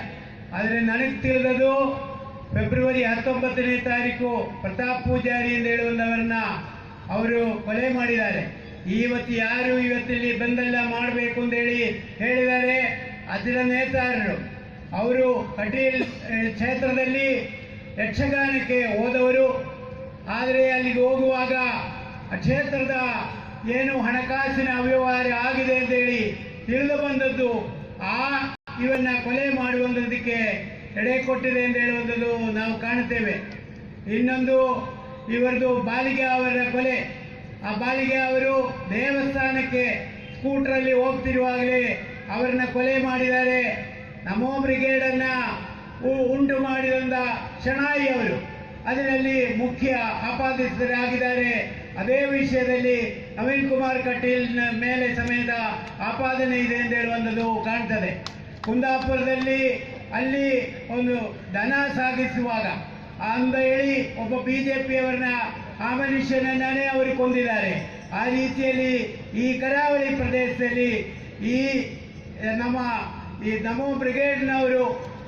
ಆದರೆ ನನಗೆ ತಿಳಿದದ್ದು ಫೆಬ್ರವರಿ 19ನೇ ತಾರೀಕು ಪ್ರತಾಪ್ ಪೂಜಾರಿ ಎಂದು ಹೇಳುವಂಥವರನ್ನ ಅವರು ಕೊಲೆ ಮಾಡಿದ್ದಾರೆ. ಯಾರು ಇವತ್ತಿಲ್ಲಿ ಬಂದೆಲ್ಲ ಮಾಡಬೇಕು ಅಂತ ಹೇಳಿದ್ದಾರೆ ಅದರ ನೇತಾರರು. ಅವರು ಕಟೀಲ್ ಕ್ಷೇತ್ರದಲ್ಲಿ ಯಕ್ಷಗಾನಕ್ಕೆ ಹೋದವರು. ಆದರೆ ಅಲ್ಲಿಗೆ ಹೋಗುವಾಗ ಆ ಕ್ಷೇತ್ರದ ಏನು ಹಣಕಾಸಿನ ಅವ್ಯವಹಾರ ಆಗಿದೆ ಅಂತೇಳಿ ತಿಳಿದು ಬಂದದ್ದು ಇವನ್ನ ಕೊಲೆ ಮಾಡುವಂಥದ್ದಕ್ಕೆ ಎಡೆ ಕೊಟ್ಟಿದೆ ಅಂತ ಹೇಳುವಂಥದ್ದು ನಾವು ಕಾಣುತ್ತೇವೆ. ಇನ್ನೊಂದು ಇವರದು ಬಾಲಿಗೆ ಅವರ ಕೊಲೆ. ಆ ಬಾಲಿಗೆ ಅವರು ದೇವಸ್ಥಾನಕ್ಕೆ ಸ್ಕೂಟರಲ್ಲಿ ಹೋಗ್ತಿರುವಾಗಲೇ ಅವರನ್ನ ಕೊಲೆ ಮಾಡಿದ್ದಾರೆ. ನಮೋ ಬ್ರಿಗೇಡನ್ನ ಉಂಟು ಮಾಡಿದಂಥ ಶೆಣಾಯಿ ಅವರು ಅದರಲ್ಲಿ ಮುಖ್ಯ ಆಪಾದಿತರಾಗಿದ್ದಾರೆ. ಅದೇ ವಿಷಯದಲ್ಲಿ ನವೀನ್ ಕುಮಾರ್ ಕಟೀಲ್ ಮೇಲೆ ಸಮೇತ ಆಪಾದನೆ ಇದೆ ಎಂದು ಹೇಳುವಂಥದ್ದು ಕಾಣ್ತದೆ. ಕುಂದಾಪುರದಲ್ಲಿ ಅಲ್ಲಿ ಒಂದು ದನ ಸಾಗಿಸುವಾಗ ಅಂತ ಹೇಳಿ ಒಬ್ಬ BJP-ಅವರನ್ನ ಆ ಮನುಷ್ಯನನ್ನೇ ಅವರು ಕೊಂದಿದ್ದಾರೆ. ಆ ರೀತಿಯಲ್ಲಿ ಈ ಕರಾವಳಿ ಪ್ರದೇಶದಲ್ಲಿ ಈ ನಮೋ ಬ್ರಿಗೇಡ್ನವರು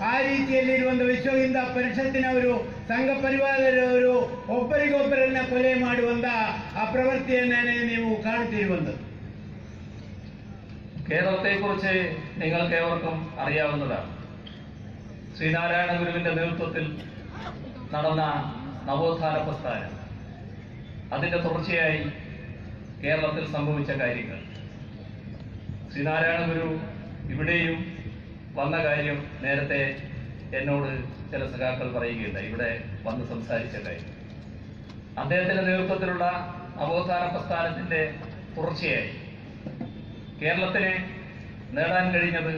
ಆ ರೀತಿಯಲ್ಲಿರುವಂಥ ವಿಶ್ವ ಹಿಂದೂ ಪರಿಷತ್ತಿನವರು ಸಂಘ ಪರಿವಾರದವರು ಒಬ್ಬರಿಗೊಬ್ಬರನ್ನ ಕೊಲೆ ಮಾಡುವಂತ ആ പ്രവൃത്തിയന്നെ ನೀವು കാണുತ್ತಿರುವಂಥದ್ದು. കേരളത്തെക്കുറിച്ച് നിങ്ങൾക്ക് ഏവർക്കും അറിയാവുന്നതാണ്. ശ്രീനാരായണ ഗുരുവിന്റെ നേതൃത്വത്തിൽ നടന്ന നവോത്ഥാന പ്രസ്ഥാനം, അതിന്റെ തുടർച്ചയായി കേരളത്തിൽ സംഭവിച്ച കാര്യങ്ങൾ. ശ്രീനാരായണ ഗുരു ഇവിടെയും വന്ന കാര്യം നേരത്തെ എന്നോട് ചില സഖാക്കൾ പറയുകയുണ്ടായി, ഇവിടെ വന്ന് സംസാരിച്ച കാര്യം. അദ്ദേഹത്തിന്റെ നേതൃത്വത്തിലുള്ള നവോത്ഥാന പ്രസ്ഥാനത്തിന്റെ തുടർച്ചയായി കേരളത്തിന് നേടാൻ കഴിഞ്ഞത്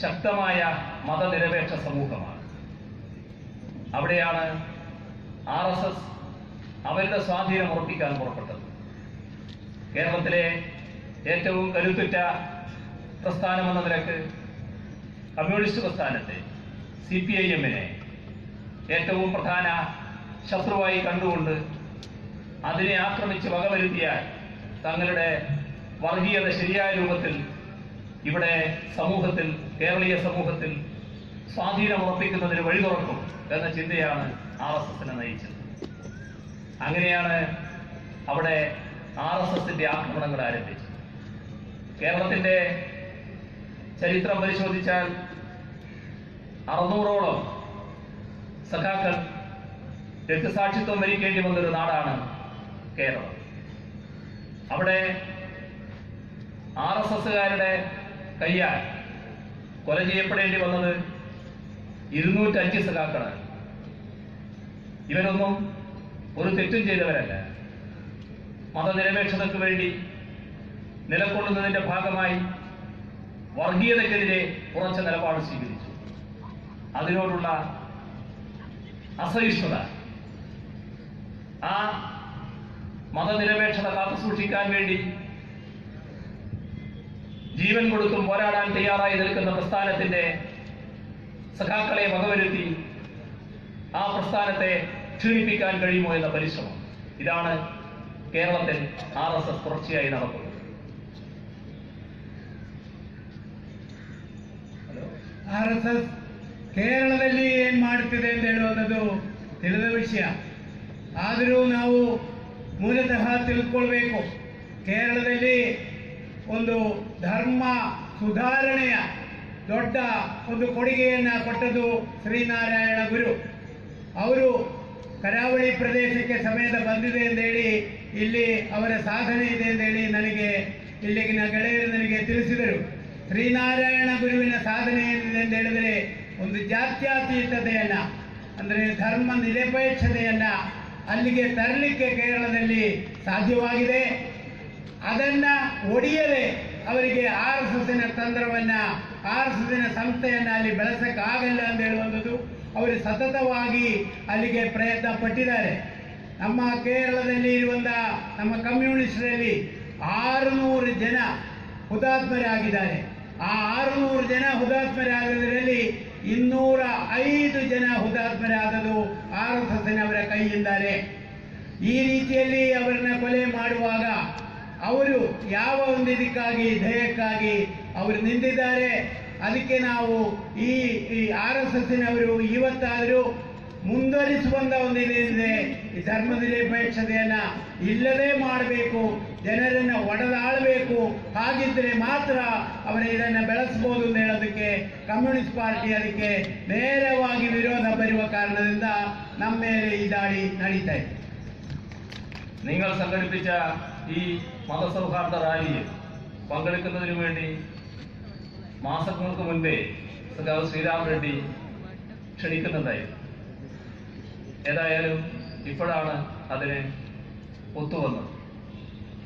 ശക്തമായ മതനിരപേക്ഷ സമൂഹമാണ്. അവിടെയാണ് RSS അവരുടെ സ്വാധീനം ഉറപ്പിക്കാൻ പുറപ്പെട്ടത്. കേരളത്തിലെ ഏറ്റവും കരുത്തുറ്റ പ്രസ്ഥാനമെന്ന നിലക്ക് കമ്മ്യൂണിസ്റ്റ് പ്രസ്ഥാനത്തെ CPIM-നെ ഏറ്റവും പ്രധാന ശത്രുവായി കണ്ടുകൊണ്ട് അതിനെ ആക്രമിച്ച് വകവരുത്തിയാൽ തങ്ങളുടെ വർഗീയത ശരിയായ രൂപത്തിൽ ഇവിടെ സമൂഹത്തിൽ, കേരളീയ സമൂഹത്തിൽ സ്വാധീനമുറപ്പിക്കുന്നതിന് വഴി തുറക്കും എന്ന ചിന്തയാണ് RSSനെ നയിച്ചത്. അങ്ങനെയാണ് അവിടെ RSSന്റെ ആക്രമണങ്ങൾ ആരംഭിച്ചത്. കേരളത്തിന്റെ ചരിത്രം പരിശോധിച്ചാൽ 600ഓളം സഖാക്കൾ രക്തസാക്ഷിത്വം വരിക്കേണ്ടി വന്നൊരു നാടാണ് കേരളം. അവിടെ RSSകാരുടെ കയ്യാൽ കൊല ചെയ്യപ്പെടേണ്ടി വന്നത് 205 സഖാക്കളാണ്. ഇവരൊന്നും ഒരു തെറ്റും ചെയ്തവരല്ല. മതനിരപേക്ഷതയ്ക്ക് വേണ്ടി നിലകൊള്ളുന്നതിന്റെ ഭാഗമായി വർഗീയതയ്ക്കെതിരെ ഉറച്ച നിലപാട് സ്വീകരിച്ചു. അതിനോടുള്ള അസഹിഷ്ണുത, ആ മതനിരപേക്ഷത കാത്തുസൂക്ഷിക്കാൻ വേണ്ടി ജീവൻ കൊടുത്തും പോരാടാൻ തയ്യാറായി നിൽക്കുന്ന പ്രസ്ഥാനത്തിന്റെ സഖാക്കളെ വകവരുത്തി ആ പ്രസ്ഥാനത്തെ ക്ഷീണിപ്പിക്കാൻ കഴിയുമോ എന്ന പരിശ്രമം, ഇതാണ് കേരളത്തിൽ RSS തുടർച്ചയായി നടക്കുന്നത്. RSS ಕೇರಳದಲ್ಲಿ ಏನ್ ಮಾಡ್ತಿದೆ ಅಂತ ಹೇಳುವಂಥದ್ದು ತಿಳಿದ ವಿಷಯ. ಆದರೂ ನಾವು ಮೂಲತಃ ತಿಳ್ಕೊಳ್ಬೇಕು, ಕೇರಳದಲ್ಲಿ ಒಂದು ಧರ್ಮ ಸುಧಾರಣೆಯ ದೊಡ್ಡ ಒಂದು ಕೊಡುಗೆಯನ್ನ ಕೊಟ್ಟದ್ದು ಶ್ರೀನಾರಾಯಣ ಗುರು. ಅವರು ಕರಾವಳಿ ಪ್ರದೇಶಕ್ಕೆ ಸಮೇತ ಬಂದಿದೆ ಎಂದೇಳಿ, ಇಲ್ಲಿ ಅವರ ಸಾಧನೆ ಇದೆ ಎಂದೇಳಿ ನನಗೆ ಇಲ್ಲಿಗಿನ ಗೆಳೆಯರು ನನಗೆ ತಿಳಿಸಿದರು. ಶ್ರೀನಾರಾಯಣ ಗುರುವಿನ ಸಾಧನೆ ಏನಿದೆ ಅಂತ ಹೇಳಿದರೆ, ಒಂದು ಜಾತ್ಯತೀತತೆಯನ್ನ, ಅಂದರೆ ಧರ್ಮ ನಿರಪೇಕ್ಷತೆಯನ್ನ ಅಲ್ಲಿಗೆ ತರಲಿಕ್ಕೆ ಕೇರಳದಲ್ಲಿ ಸಾಧ್ಯವಾಗಿದೆ. ಅದನ್ನ ಒಡೆಯದೆ ಅವರಿಗೆ RSSನ ತಂತ್ರವನ್ನ, RSSನ ಸಂಸ್ಥೆಯನ್ನ ಅಲ್ಲಿ ಬೆಳೆಸಕ್ಕಾಗಲ್ಲ ಅಂತ ಹೇಳುವಂಥದ್ದು ಅವರು ಸತತವಾಗಿ ಅಲ್ಲಿಗೆ ಪ್ರಯತ್ನ ಪಟ್ಟಿದ್ದಾರೆ. ನಮ್ಮ ಕೇರಳದಲ್ಲಿ ಇರುವಂತಹ ನಮ್ಮ ಕಮ್ಯುನಿಸ್ಟರಲ್ಲಿ 600 ಜನ ಹುತಾತ್ಮರಾಗಿದ್ದಾರೆ. ಆ 600 ಜನ ಹುತಾತ್ಮರಾದದರಲ್ಲಿ 205 ಜನ ಹುತಾತ್ಮರಾದದು RSSನವರ ಕೈಯಿಂದಾನೆ. ಈ ರೀತಿಯಲ್ಲಿ ಅವರನ್ನ ಕೊಲೆ ಮಾಡುವಾಗ ಅವರು ಯಾವ ಒಂದು ಇದಕ್ಕಾಗಿ, ಧ್ಯೇಯಕ್ಕಾಗಿ ಅವರು ನಿಂತಿದ್ದಾರೆ. ಅದಕ್ಕೆ ನಾವು ಈ RSSನವರು ಇವತ್ತಾದರೂ ಮುಂದುವರಿಸುವಂತ ಒಂದು ಇದೇನಿದೆ, ಈ ಧರ್ಮ ನಿರಪೇಕ್ಷತೆಯನ್ನ ಇಲ್ಲದೆ ಮಾಡಬೇಕು, ಜನರನ್ನ ಒಡೆದಾಳಬೇಕು. ಹಾಗಿದ್ರೆ ಮಾತ್ರ ಅವರ ಇದನ್ನ ಬೆಳೆಸಬಹುದು ಅಂತ ಹೇಳೋದಕ್ಕೆ ಕಮ್ಯುನಿಸ್ಟ್ ಪಾರ್ಟಿ ಅದಕ್ಕೆ ನೇರವಾಗಿ ವಿರೋಧ ಬರುವ ಕಾರಣದಿಂದ ನಮ್ಮ ಮೇಲೆ ಈ ದಾಳಿ ನಡೀತಾ ಇದೆ. നിങ്ങൾ സംഘടിപ്പിച്ച ഈ മതസൗഹാർദ്ദ റാലിയിൽ പങ്കെടുക്കുന്നതിനു വേണ്ടി മാസങ്ങൾക്ക് മുൻപേ സഖാവ് ശ്രീരാം റെഡ്ഡി ക്ഷണിക്കുന്നുണ്ടായിരുന്നു. ഏതായാലും ഇപ്പോഴാണ് അതിന് ഒത്തുവന്നത്.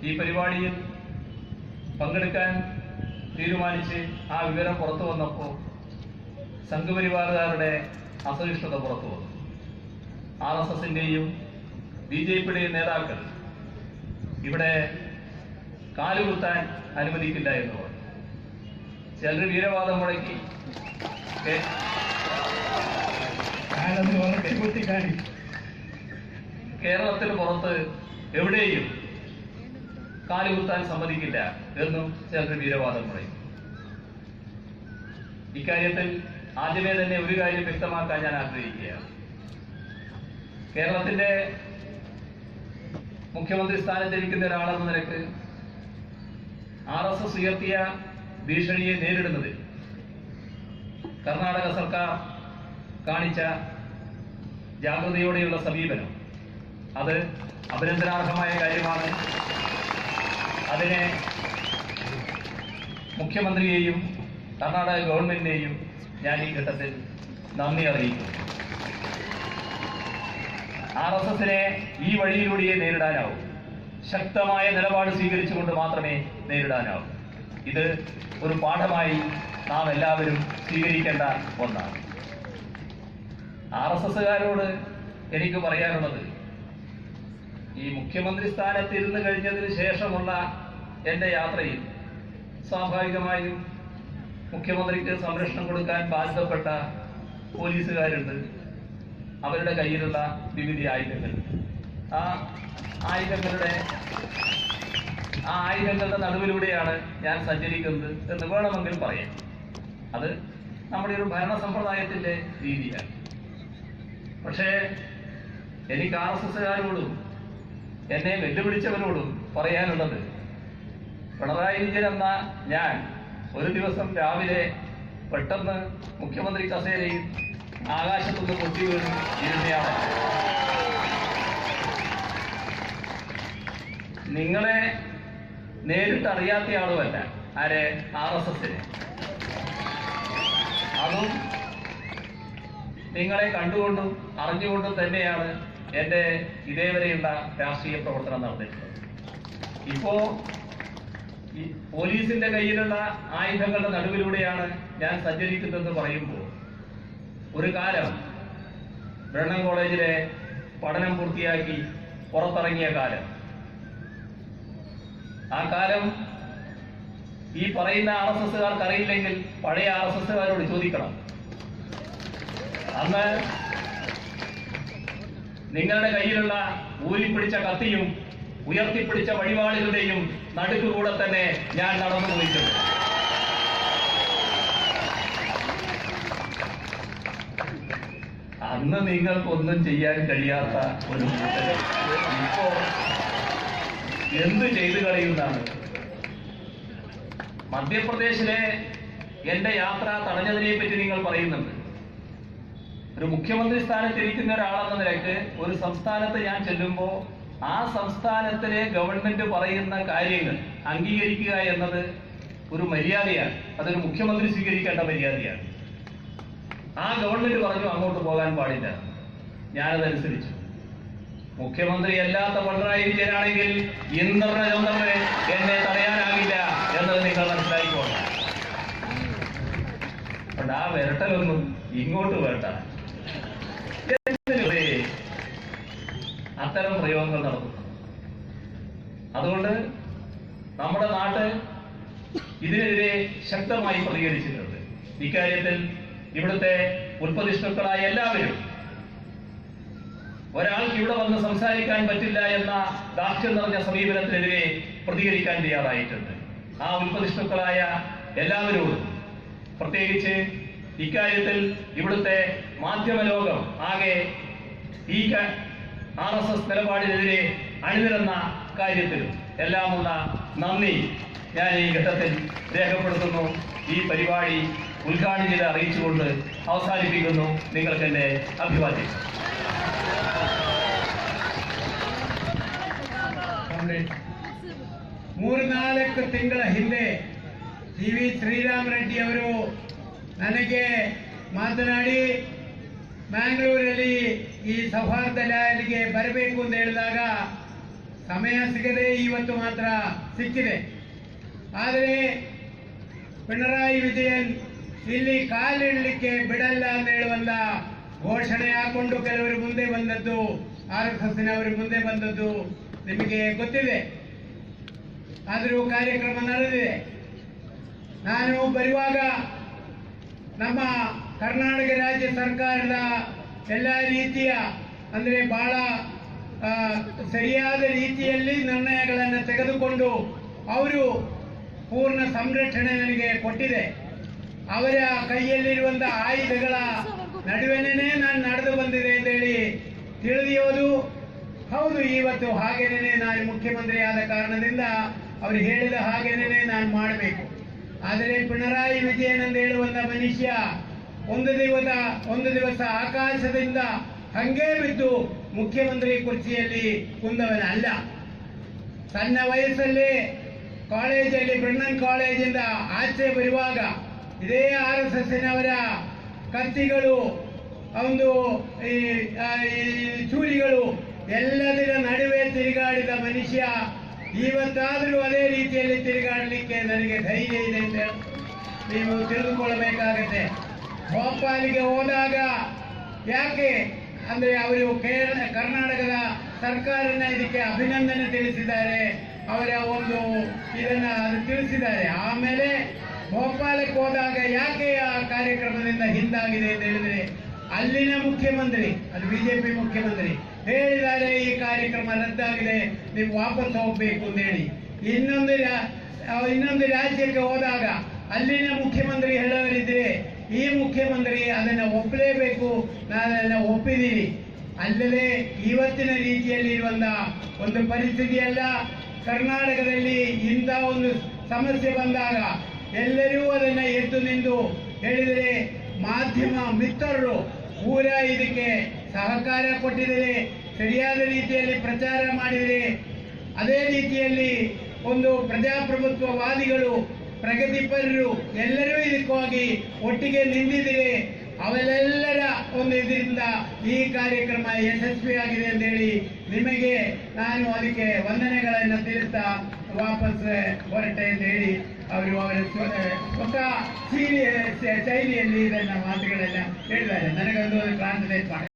ഈ പരിപാടിയിൽ പങ്കെടുക്കാൻ തീരുമാനിച്ച് ആ വിവരം പുറത്തു വന്നപ്പോൾ സംഘപരിവാറുകാരുടെ അസഹിഷ്ണുത പുറത്തു വന്നു. RSSന്റെയും BJPയുടെയും നേതാക്കൾ ഇവിടെ കാലുകുത്താൻ അനുവദിക്കില്ല എന്ന് പറഞ്ഞു. ചിലർ വീരവാദം മുഴക്കി കേരളത്തിന് പുറത്ത് എവിടെയും കാലുകുത്താൻ സമ്മതിക്കില്ല എന്നും ചിലർ വീരവാദം മുഴക്കി. ഇക്കാര്യത്തിൽ ആദ്യമേ തന്നെ ഒരു കാര്യം വ്യക്തമാക്കാൻ ഞാൻ ആഗ്രഹിക്കുകയാണ്. കേരളത്തിന്റെ മുഖ്യമന്ത്രി സ്ഥാനത്തിരിക്കുന്ന ഒരാളെന്ന നിലക്ക് RSS ഉയർത്തിയ ഭീഷണിയെ നേരിടുന്നതിൽ കർണാടക സർക്കാർ കാണിച്ച ജാഗ്രതയോടെയുള്ള സമീപനം അത് അഭിനന്ദനാർഹമായ കാര്യമാണ്. അതിനെ മുഖ്യമന്ത്രിയെയും കർണാടക ഗവൺമെന്റിനെയും ഞാൻ ഈ ഘട്ടത്തിൽ നന്ദി അറിയിക്കുന്നു. RSSനെ ഈ വഴിയിലൂടെയേ നേരിടാനാവൂ. ശക്തമായ നിലപാട് സ്വീകരിച്ചുകൊണ്ട് മാത്രമേ നേരിടാനാവൂ. ഇത് ഒരു പാഠമായി നാം എല്ലാവരും സ്വീകരിക്കേണ്ട ഒന്നാണ്. RSSകാരോട് എനിക്ക് പറയാനുള്ളത്, ഈ മുഖ്യമന്ത്രി സ്ഥാനത്തിരുന്ന് കഴിഞ്ഞതിന് ശേഷമുള്ള എൻ്റെ യാത്രയിൽ സ്വാഭാവികമായും മുഖ്യമന്ത്രിക്ക് സംരക്ഷണം കൊടുക്കാൻ ബാധ്യതപ്പെട്ട പോലീസുകാരുണ്ട്, അവരുടെ കയ്യിലുള്ള വിവിധ ആയുധങ്ങൾ. ആ ആയുധങ്ങളുടെ നടുവിലൂടെയാണ് ഞാൻ സഞ്ചരിക്കുന്നത് എന്ന് വേണമെങ്കിൽ പറയാം. അത് നമ്മുടെ ഒരു ഭരണ സമ്പ്രദായത്തിന്റെ രീതിയാണ്. പക്ഷേ എനിക്ക് RSSകാരോടും എന്നെ വെല്ലുവിളിച്ചവരോടും പറയാനുള്ളത്, പിണറായി വിജയൻ എന്ന ഞാൻ ഒരു ദിവസം രാവിലെ പെട്ടെന്ന് മുഖ്യമന്ത്രി കസേരയിൽ ആകാശത്തുനിന്ന് പൊട്ടി വീണ് ഇരുന്നയാളെ. നിങ്ങളെ നേരിട്ട് അറിയാത്തയാളുമല്ല. ആരെ? RSSനെ. അതും നിങ്ങളെ കണ്ടുകൊണ്ടും അറിഞ്ഞുകൊണ്ടും തന്നെയാണ് എൻ്റെ ഇതേവരെയുള്ള രാഷ്ട്രീയ പ്രവർത്തനം നടന്നിട്ടുള്ളത്. ഇപ്പോ ഈ പോലീസിന്റെ കയ്യിലുള്ള ആയുധങ്ങളുടെ നടുവിലൂടെയാണ് ഞാൻ സഞ്ചരിക്കുന്നതെന്ന് പറയുമ്പോൾ, ഒരു കാലം ബ്രണ്ണൻ കോളേജിലെ പഠനം പൂർത്തിയാക്കി പുറത്തിറങ്ങിയ കാലം, ആ കാലം ഈ പറയുന്ന RSSകാർക്ക് അറിയില്ലെങ്കിൽ പഴയ RSSകാരോട് ചോദിക്കണം. അന്ന് നിങ്ങളുടെ കയ്യിലുള്ള ഊരിപ്പിടിച്ച കത്തിയും ഉയർത്തിപ്പിടിച്ച വഴിവാളുകളുടെയും നടുക്കുകൂടെ തന്നെ ഞാൻ നടന്നു പോയിട്ടുണ്ട്. അന്ന് നിങ്ങൾക്കൊന്നും ചെയ്യാൻ കഴിയാത്ത ഒരു കൂട്ടർ ഇപ്പോ എന്ത് ചെയ്തു കളയുന്നതാണ്. മധ്യപ്രദേശിലെ എന്റെ യാത്ര തടഞ്ഞതിനെ പറ്റി നിങ്ങൾ പറയുന്നുണ്ട്. ഒരു മുഖ്യമന്ത്രി സ്ഥാനത്തിരിക്കുന്ന ഒരാളെന്ന നിലയ്ക്ക് ഒരു സംസ്ഥാനത്ത് ഞാൻ ചെല്ലുമ്പോൾ ആ സംസ്ഥാനത്തിലെ ഗവൺമെന്റ് പറയുന്ന കാര്യങ്ങൾ അംഗീകരിക്കുക എന്നത് ഒരു മര്യാദയാണ്. അതൊരു മുഖ്യമന്ത്രി സ്വീകരിക്കേണ്ട മര്യാദയാണ്. ആ ഗവൺമെന്റ് പറഞ്ഞു അങ്ങോട്ട് പോകാൻ പാടില്ല, ഞാനതനുസരിച്ചു. മുഖ്യമന്ത്രി അല്ലാത്ത പിണറായി വിജയനാണെങ്കിൽ ഇന്ദ്രനൊന്നും എന്നെ തടയാനാകില്ല എന്നത് നിങ്ങൾ മനസ്സിലാക്കിക്കോണം. അതുകൊണ്ട് ആ വിരട്ടലൊന്നും ഇങ്ങോട്ട് വേണ്ട. അത്തരം പ്രയോഗങ്ങൾ നടത്തുന്നു. അതുകൊണ്ട് നമ്മുടെ നാട് ഇതിനെതിരെ ശക്തമായി പ്രതികരിച്ചിട്ടുണ്ട്. ഇക്കാര്യത്തിൽ ഇവിടുത്തെ ഉൽപ്പതിഷ്ണുക്കളായ എല്ലാവരും ഒരാൾക്ക് ഇവിടെ വന്ന് സംസാരിക്കാൻ പറ്റില്ല എന്ന ദാർഷ്ട്യം നിറഞ്ഞ സമീപനത്തിനെതിരെ പ്രതികരിക്കാൻ തയ്യാറായിട്ടുണ്ട്. ആ ഉൽപ്പതിഷ്ണുക്കളായ എല്ലാവരോടും, പ്രത്യേകിച്ച് ഇക്കാര്യത്തിൽ ഇവിടുത്തെ മാധ്യമ ലോകം ആകെ ഈ RSS നിലപാടിനെതിരെ അണിനിരന്ന കാര്യത്തിലും എല്ലാമുള്ള നന്ദി ഞാൻ ഈ ഘട്ടത്തിൽ രേഖപ്പെടുത്തുന്നു. ഈ പരിപാടി ഉദ്ഘാടനം ചെയ്ത് അറിയിച്ചുകൊണ്ട് അവസാനിപ്പിക്കുന്നു. നിങ്ങൾക്ക് എന്റെ അഭിവാദ്യം. ಮೂರ್ನಾಲ್ಕು ತಿಂಗಳ ಹಿಂದೆ CV ಶ್ರೀರಾಮ್ ರೆಡ್ಡಿ ಅವರು ನನಗೆ ಮಾತನಾಡಿ ಮ್ಯಾಂಗ್ಳೂರಲ್ಲಿ ಈ ಸೌಹಾರ್ದ ರ್ಯಾಲಿಗೆ ಬರಬೇಕು ಅಂತ ಹೇಳಿದಾಗ ಸಮಯ ಸಿಗದೆ ಇವತ್ತು ಮಾತ್ರ ಸಿಕ್ಕಿದೆ. ಆದರೆ ಪಿಣರಾಯಿ ವಿಜಯನ್ ಇಲ್ಲಿ ಕಾಲಿಡಲಿಕ್ಕೆ ಬಿಡಲ್ಲ ಅಂತ ಹೇಳುವಂತ ಘೋಷಣೆ ಹಾಕೊಂಡು ಕೆಲವರು ಮುಂದೆ ಬಂದದ್ದು, RSSನವರು ಮುಂದೆ ಬಂದದ್ದು ನಿಮಗೆ ಗೊತ್ತಿದೆ. ಆದರೂ ಕಾರ್ಯಕ್ರಮ ನಡೆದಿದೆ. ನಾನು ಬರುವಾಗ ನಮ್ಮ ಕರ್ನಾಟಕ ರಾಜ್ಯ ಸರ್ಕಾರದ ಎಲ್ಲ ರೀತಿಯ ಅಂದರೆ ಬಹಳ ಸರಿಯಾದ ರೀತಿಯಲ್ಲಿ ನಿರ್ಣಯಗಳನ್ನು ತೆಗೆದುಕೊಂಡು ಅವರು ಪೂರ್ಣ ಸಂರಕ್ಷಣೆ ನನಗೆ ಕೊಟ್ಟಿದೆ. ಅವರ ಕೈಯಲ್ಲಿರುವಂತಹ ಆಯುಧಗಳ ನಡುವೆನೇ ನಾನು ನಡೆದು ಬಂದಿದೆ ಅಂತ ಹೇಳಿ ತಿಳಿದಿರೋದು ಹೌದು. ಇವತ್ತು ಹಾಗೇನೇ ನಾನು ಮುಖ್ಯಮಂತ್ರಿ ಆದ ಕಾರಣದಿಂದ ಅವರು ಹೇಳಿದ ಹಾಗೇನೇ ನಾನು ಮಾಡಬೇಕು. ಆದರೆ ಪಿಣರಾಯಿ ವಿಜಯನ್ ಎಂದು ಹೇಳುವಂತ ಮನುಷ್ಯ ಒಂದು ದಿವಸ ಆಕಾಶದಿಂದ ಹಂಗೇ ಬಿದ್ದು ಮುಖ್ಯಮಂತ್ರಿ ಕುರ್ಚಿಯಲ್ಲಿ ಕುಂದವನಲ್ಲ. ಸಣ್ಣ ವಯಸ್ಸಲ್ಲಿ ಕಾಲೇಜಲ್ಲಿ ಬ್ರಣ್ಣನ್ ಕಾಲೇಜಿಂದ ಆಚೆ ಬರುವಾಗ ಇದೇ RSSನವರ ಕತ್ತಿಗಳು, ಒಂದು ಚೂರಿಗಳು ಎಲ್ಲದರ ನಡುವೆ ತಿರುಗಾಡಿದ ಮನುಷ್ಯ ಇವತ್ತಾದರೂ ಅದೇ ರೀತಿಯಲ್ಲಿ ತಿರುಗಾಡಲಿಕ್ಕೆ ನನಗೆ ಧೈರ್ಯ ಇದೆ ಅಂತ ನೀವು ತಿಳಿದುಕೊಳ್ಳಬೇಕಾಗತ್ತೆ. ಭೋಪಾಲಿಗೆ ಹೋದಾಗ ಯಾಕೆ ಅಂದ್ರೆ ಅವರು ಕರ್ನಾಟಕದ ಸರ್ಕಾರನ ಇದಕ್ಕೆ ಅಭಿನಂದನೆ ತಿಳಿಸಿದ್ದಾರೆ, ಅವರ ಒಂದು ಇದನ್ನ ತಿಳಿಸಿದ್ದಾರೆ. ಆಮೇಲೆ ಭೋಪಾಲಕ್ಕೆ ಹೋದಾಗ ಯಾಕೆ ಆ ಕಾರ್ಯಕ್ರಮದಿಂದ ಹಿಂದಾಗಿದೆ ಅಂತ ಹೇಳಿದ್ರೆ ಅಲ್ಲಿನ ಮುಖ್ಯಮಂತ್ರಿ, ಅದು ಬಿಜೆಪಿ ಮುಖ್ಯಮಂತ್ರಿ ಹೇಳಿದ್ದಾರೆ ಈ ಕಾರ್ಯಕ್ರಮ ರದ್ದಾಗಿದೆ, ನೀವು ವಾಪಸ್ ಹೋಗ್ಬೇಕು ಅಂತ ಹೇಳಿ. ಇನ್ನೊಂದು ರಾಜ್ಯಕ್ಕೆ ಹೋದಾಗ ಅಲ್ಲಿನ ಮುಖ್ಯಮಂತ್ರಿ ಹೇಳೋರಿದ್ರೆ ಈ ಮುಖ್ಯಮಂತ್ರಿ ಅದನ್ನು ಒಪ್ಪಲೇಬೇಕು, ನಾನೆಲ್ಲ ಒಪ್ಪಿದ್ದೀನಿ. ಅಲ್ಲದೆ ಇವತ್ತಿನ ರೀತಿಯಲ್ಲಿ ಇರುವಂತಹ ಒಂದು ಪರಿಸ್ಥಿತಿ ಅಲ್ಲ. ಕರ್ನಾಟಕದಲ್ಲಿ ಇಂಥ ಒಂದು ಸಮಸ್ಯೆ ಬಂದಾಗ ಎಲ್ಲರೂ ಅದನ್ನ ಎದ್ದು ನಿಂತು ಹೇಳಿದರೆ, ಮಾಧ್ಯಮ ಮಿತ್ರರು ಪೂರಾ ಇದಕ್ಕೆ ಸಹಕಾರ ಕೊಟ್ಟಿದ್ದಾರೆ, ಸರಿಯಾದ ರೀತಿಯಲ್ಲಿ ಪ್ರಚಾರ ಮಾಡಿದರೆ. ಅದೇ ರೀತಿಯಲ್ಲಿ ಒಂದು ಪ್ರಜಾಪ್ರಭುತ್ವವಾದಿಗಳು, ಪ್ರಗತಿಪರರು ಎಲ್ಲರೂ ಇದಕ್ಕಾಗಿ ಒಟ್ಟಿಗೆ ನಿಂತಿದ್ದಾರೆ. ಅವೆಲ್ಲರ ಒಂದು ಇದರಿಂದ ಈ ಕಾರ್ಯಕ್ರಮ ಯಶಸ್ವಿಯಾಗಿದೆ ಅಂತ ಹೇಳಿ ನಿಮಗೆ ನಾನು ಅದಕ್ಕೆ ವಂದನೆಗಳನ್ನು ತಿಳಿಸ್ತಾ ವಾಪಸ್ ಹೊರಟೆ ಅಂತ ಹೇಳಿ ಅವರು ಅವರ ಸ್ವತಃ ಶೈಲಿಯಲ್ಲಿ ಇದನ್ನ ಮಾತುಗಳೆಲ್ಲ ಹೇಳಿದ್ದಾರೆ. ನನಗೊಂದು ಟ್ರಾನ್ಸ್ಲೇಟ್ ಮಾಡಿ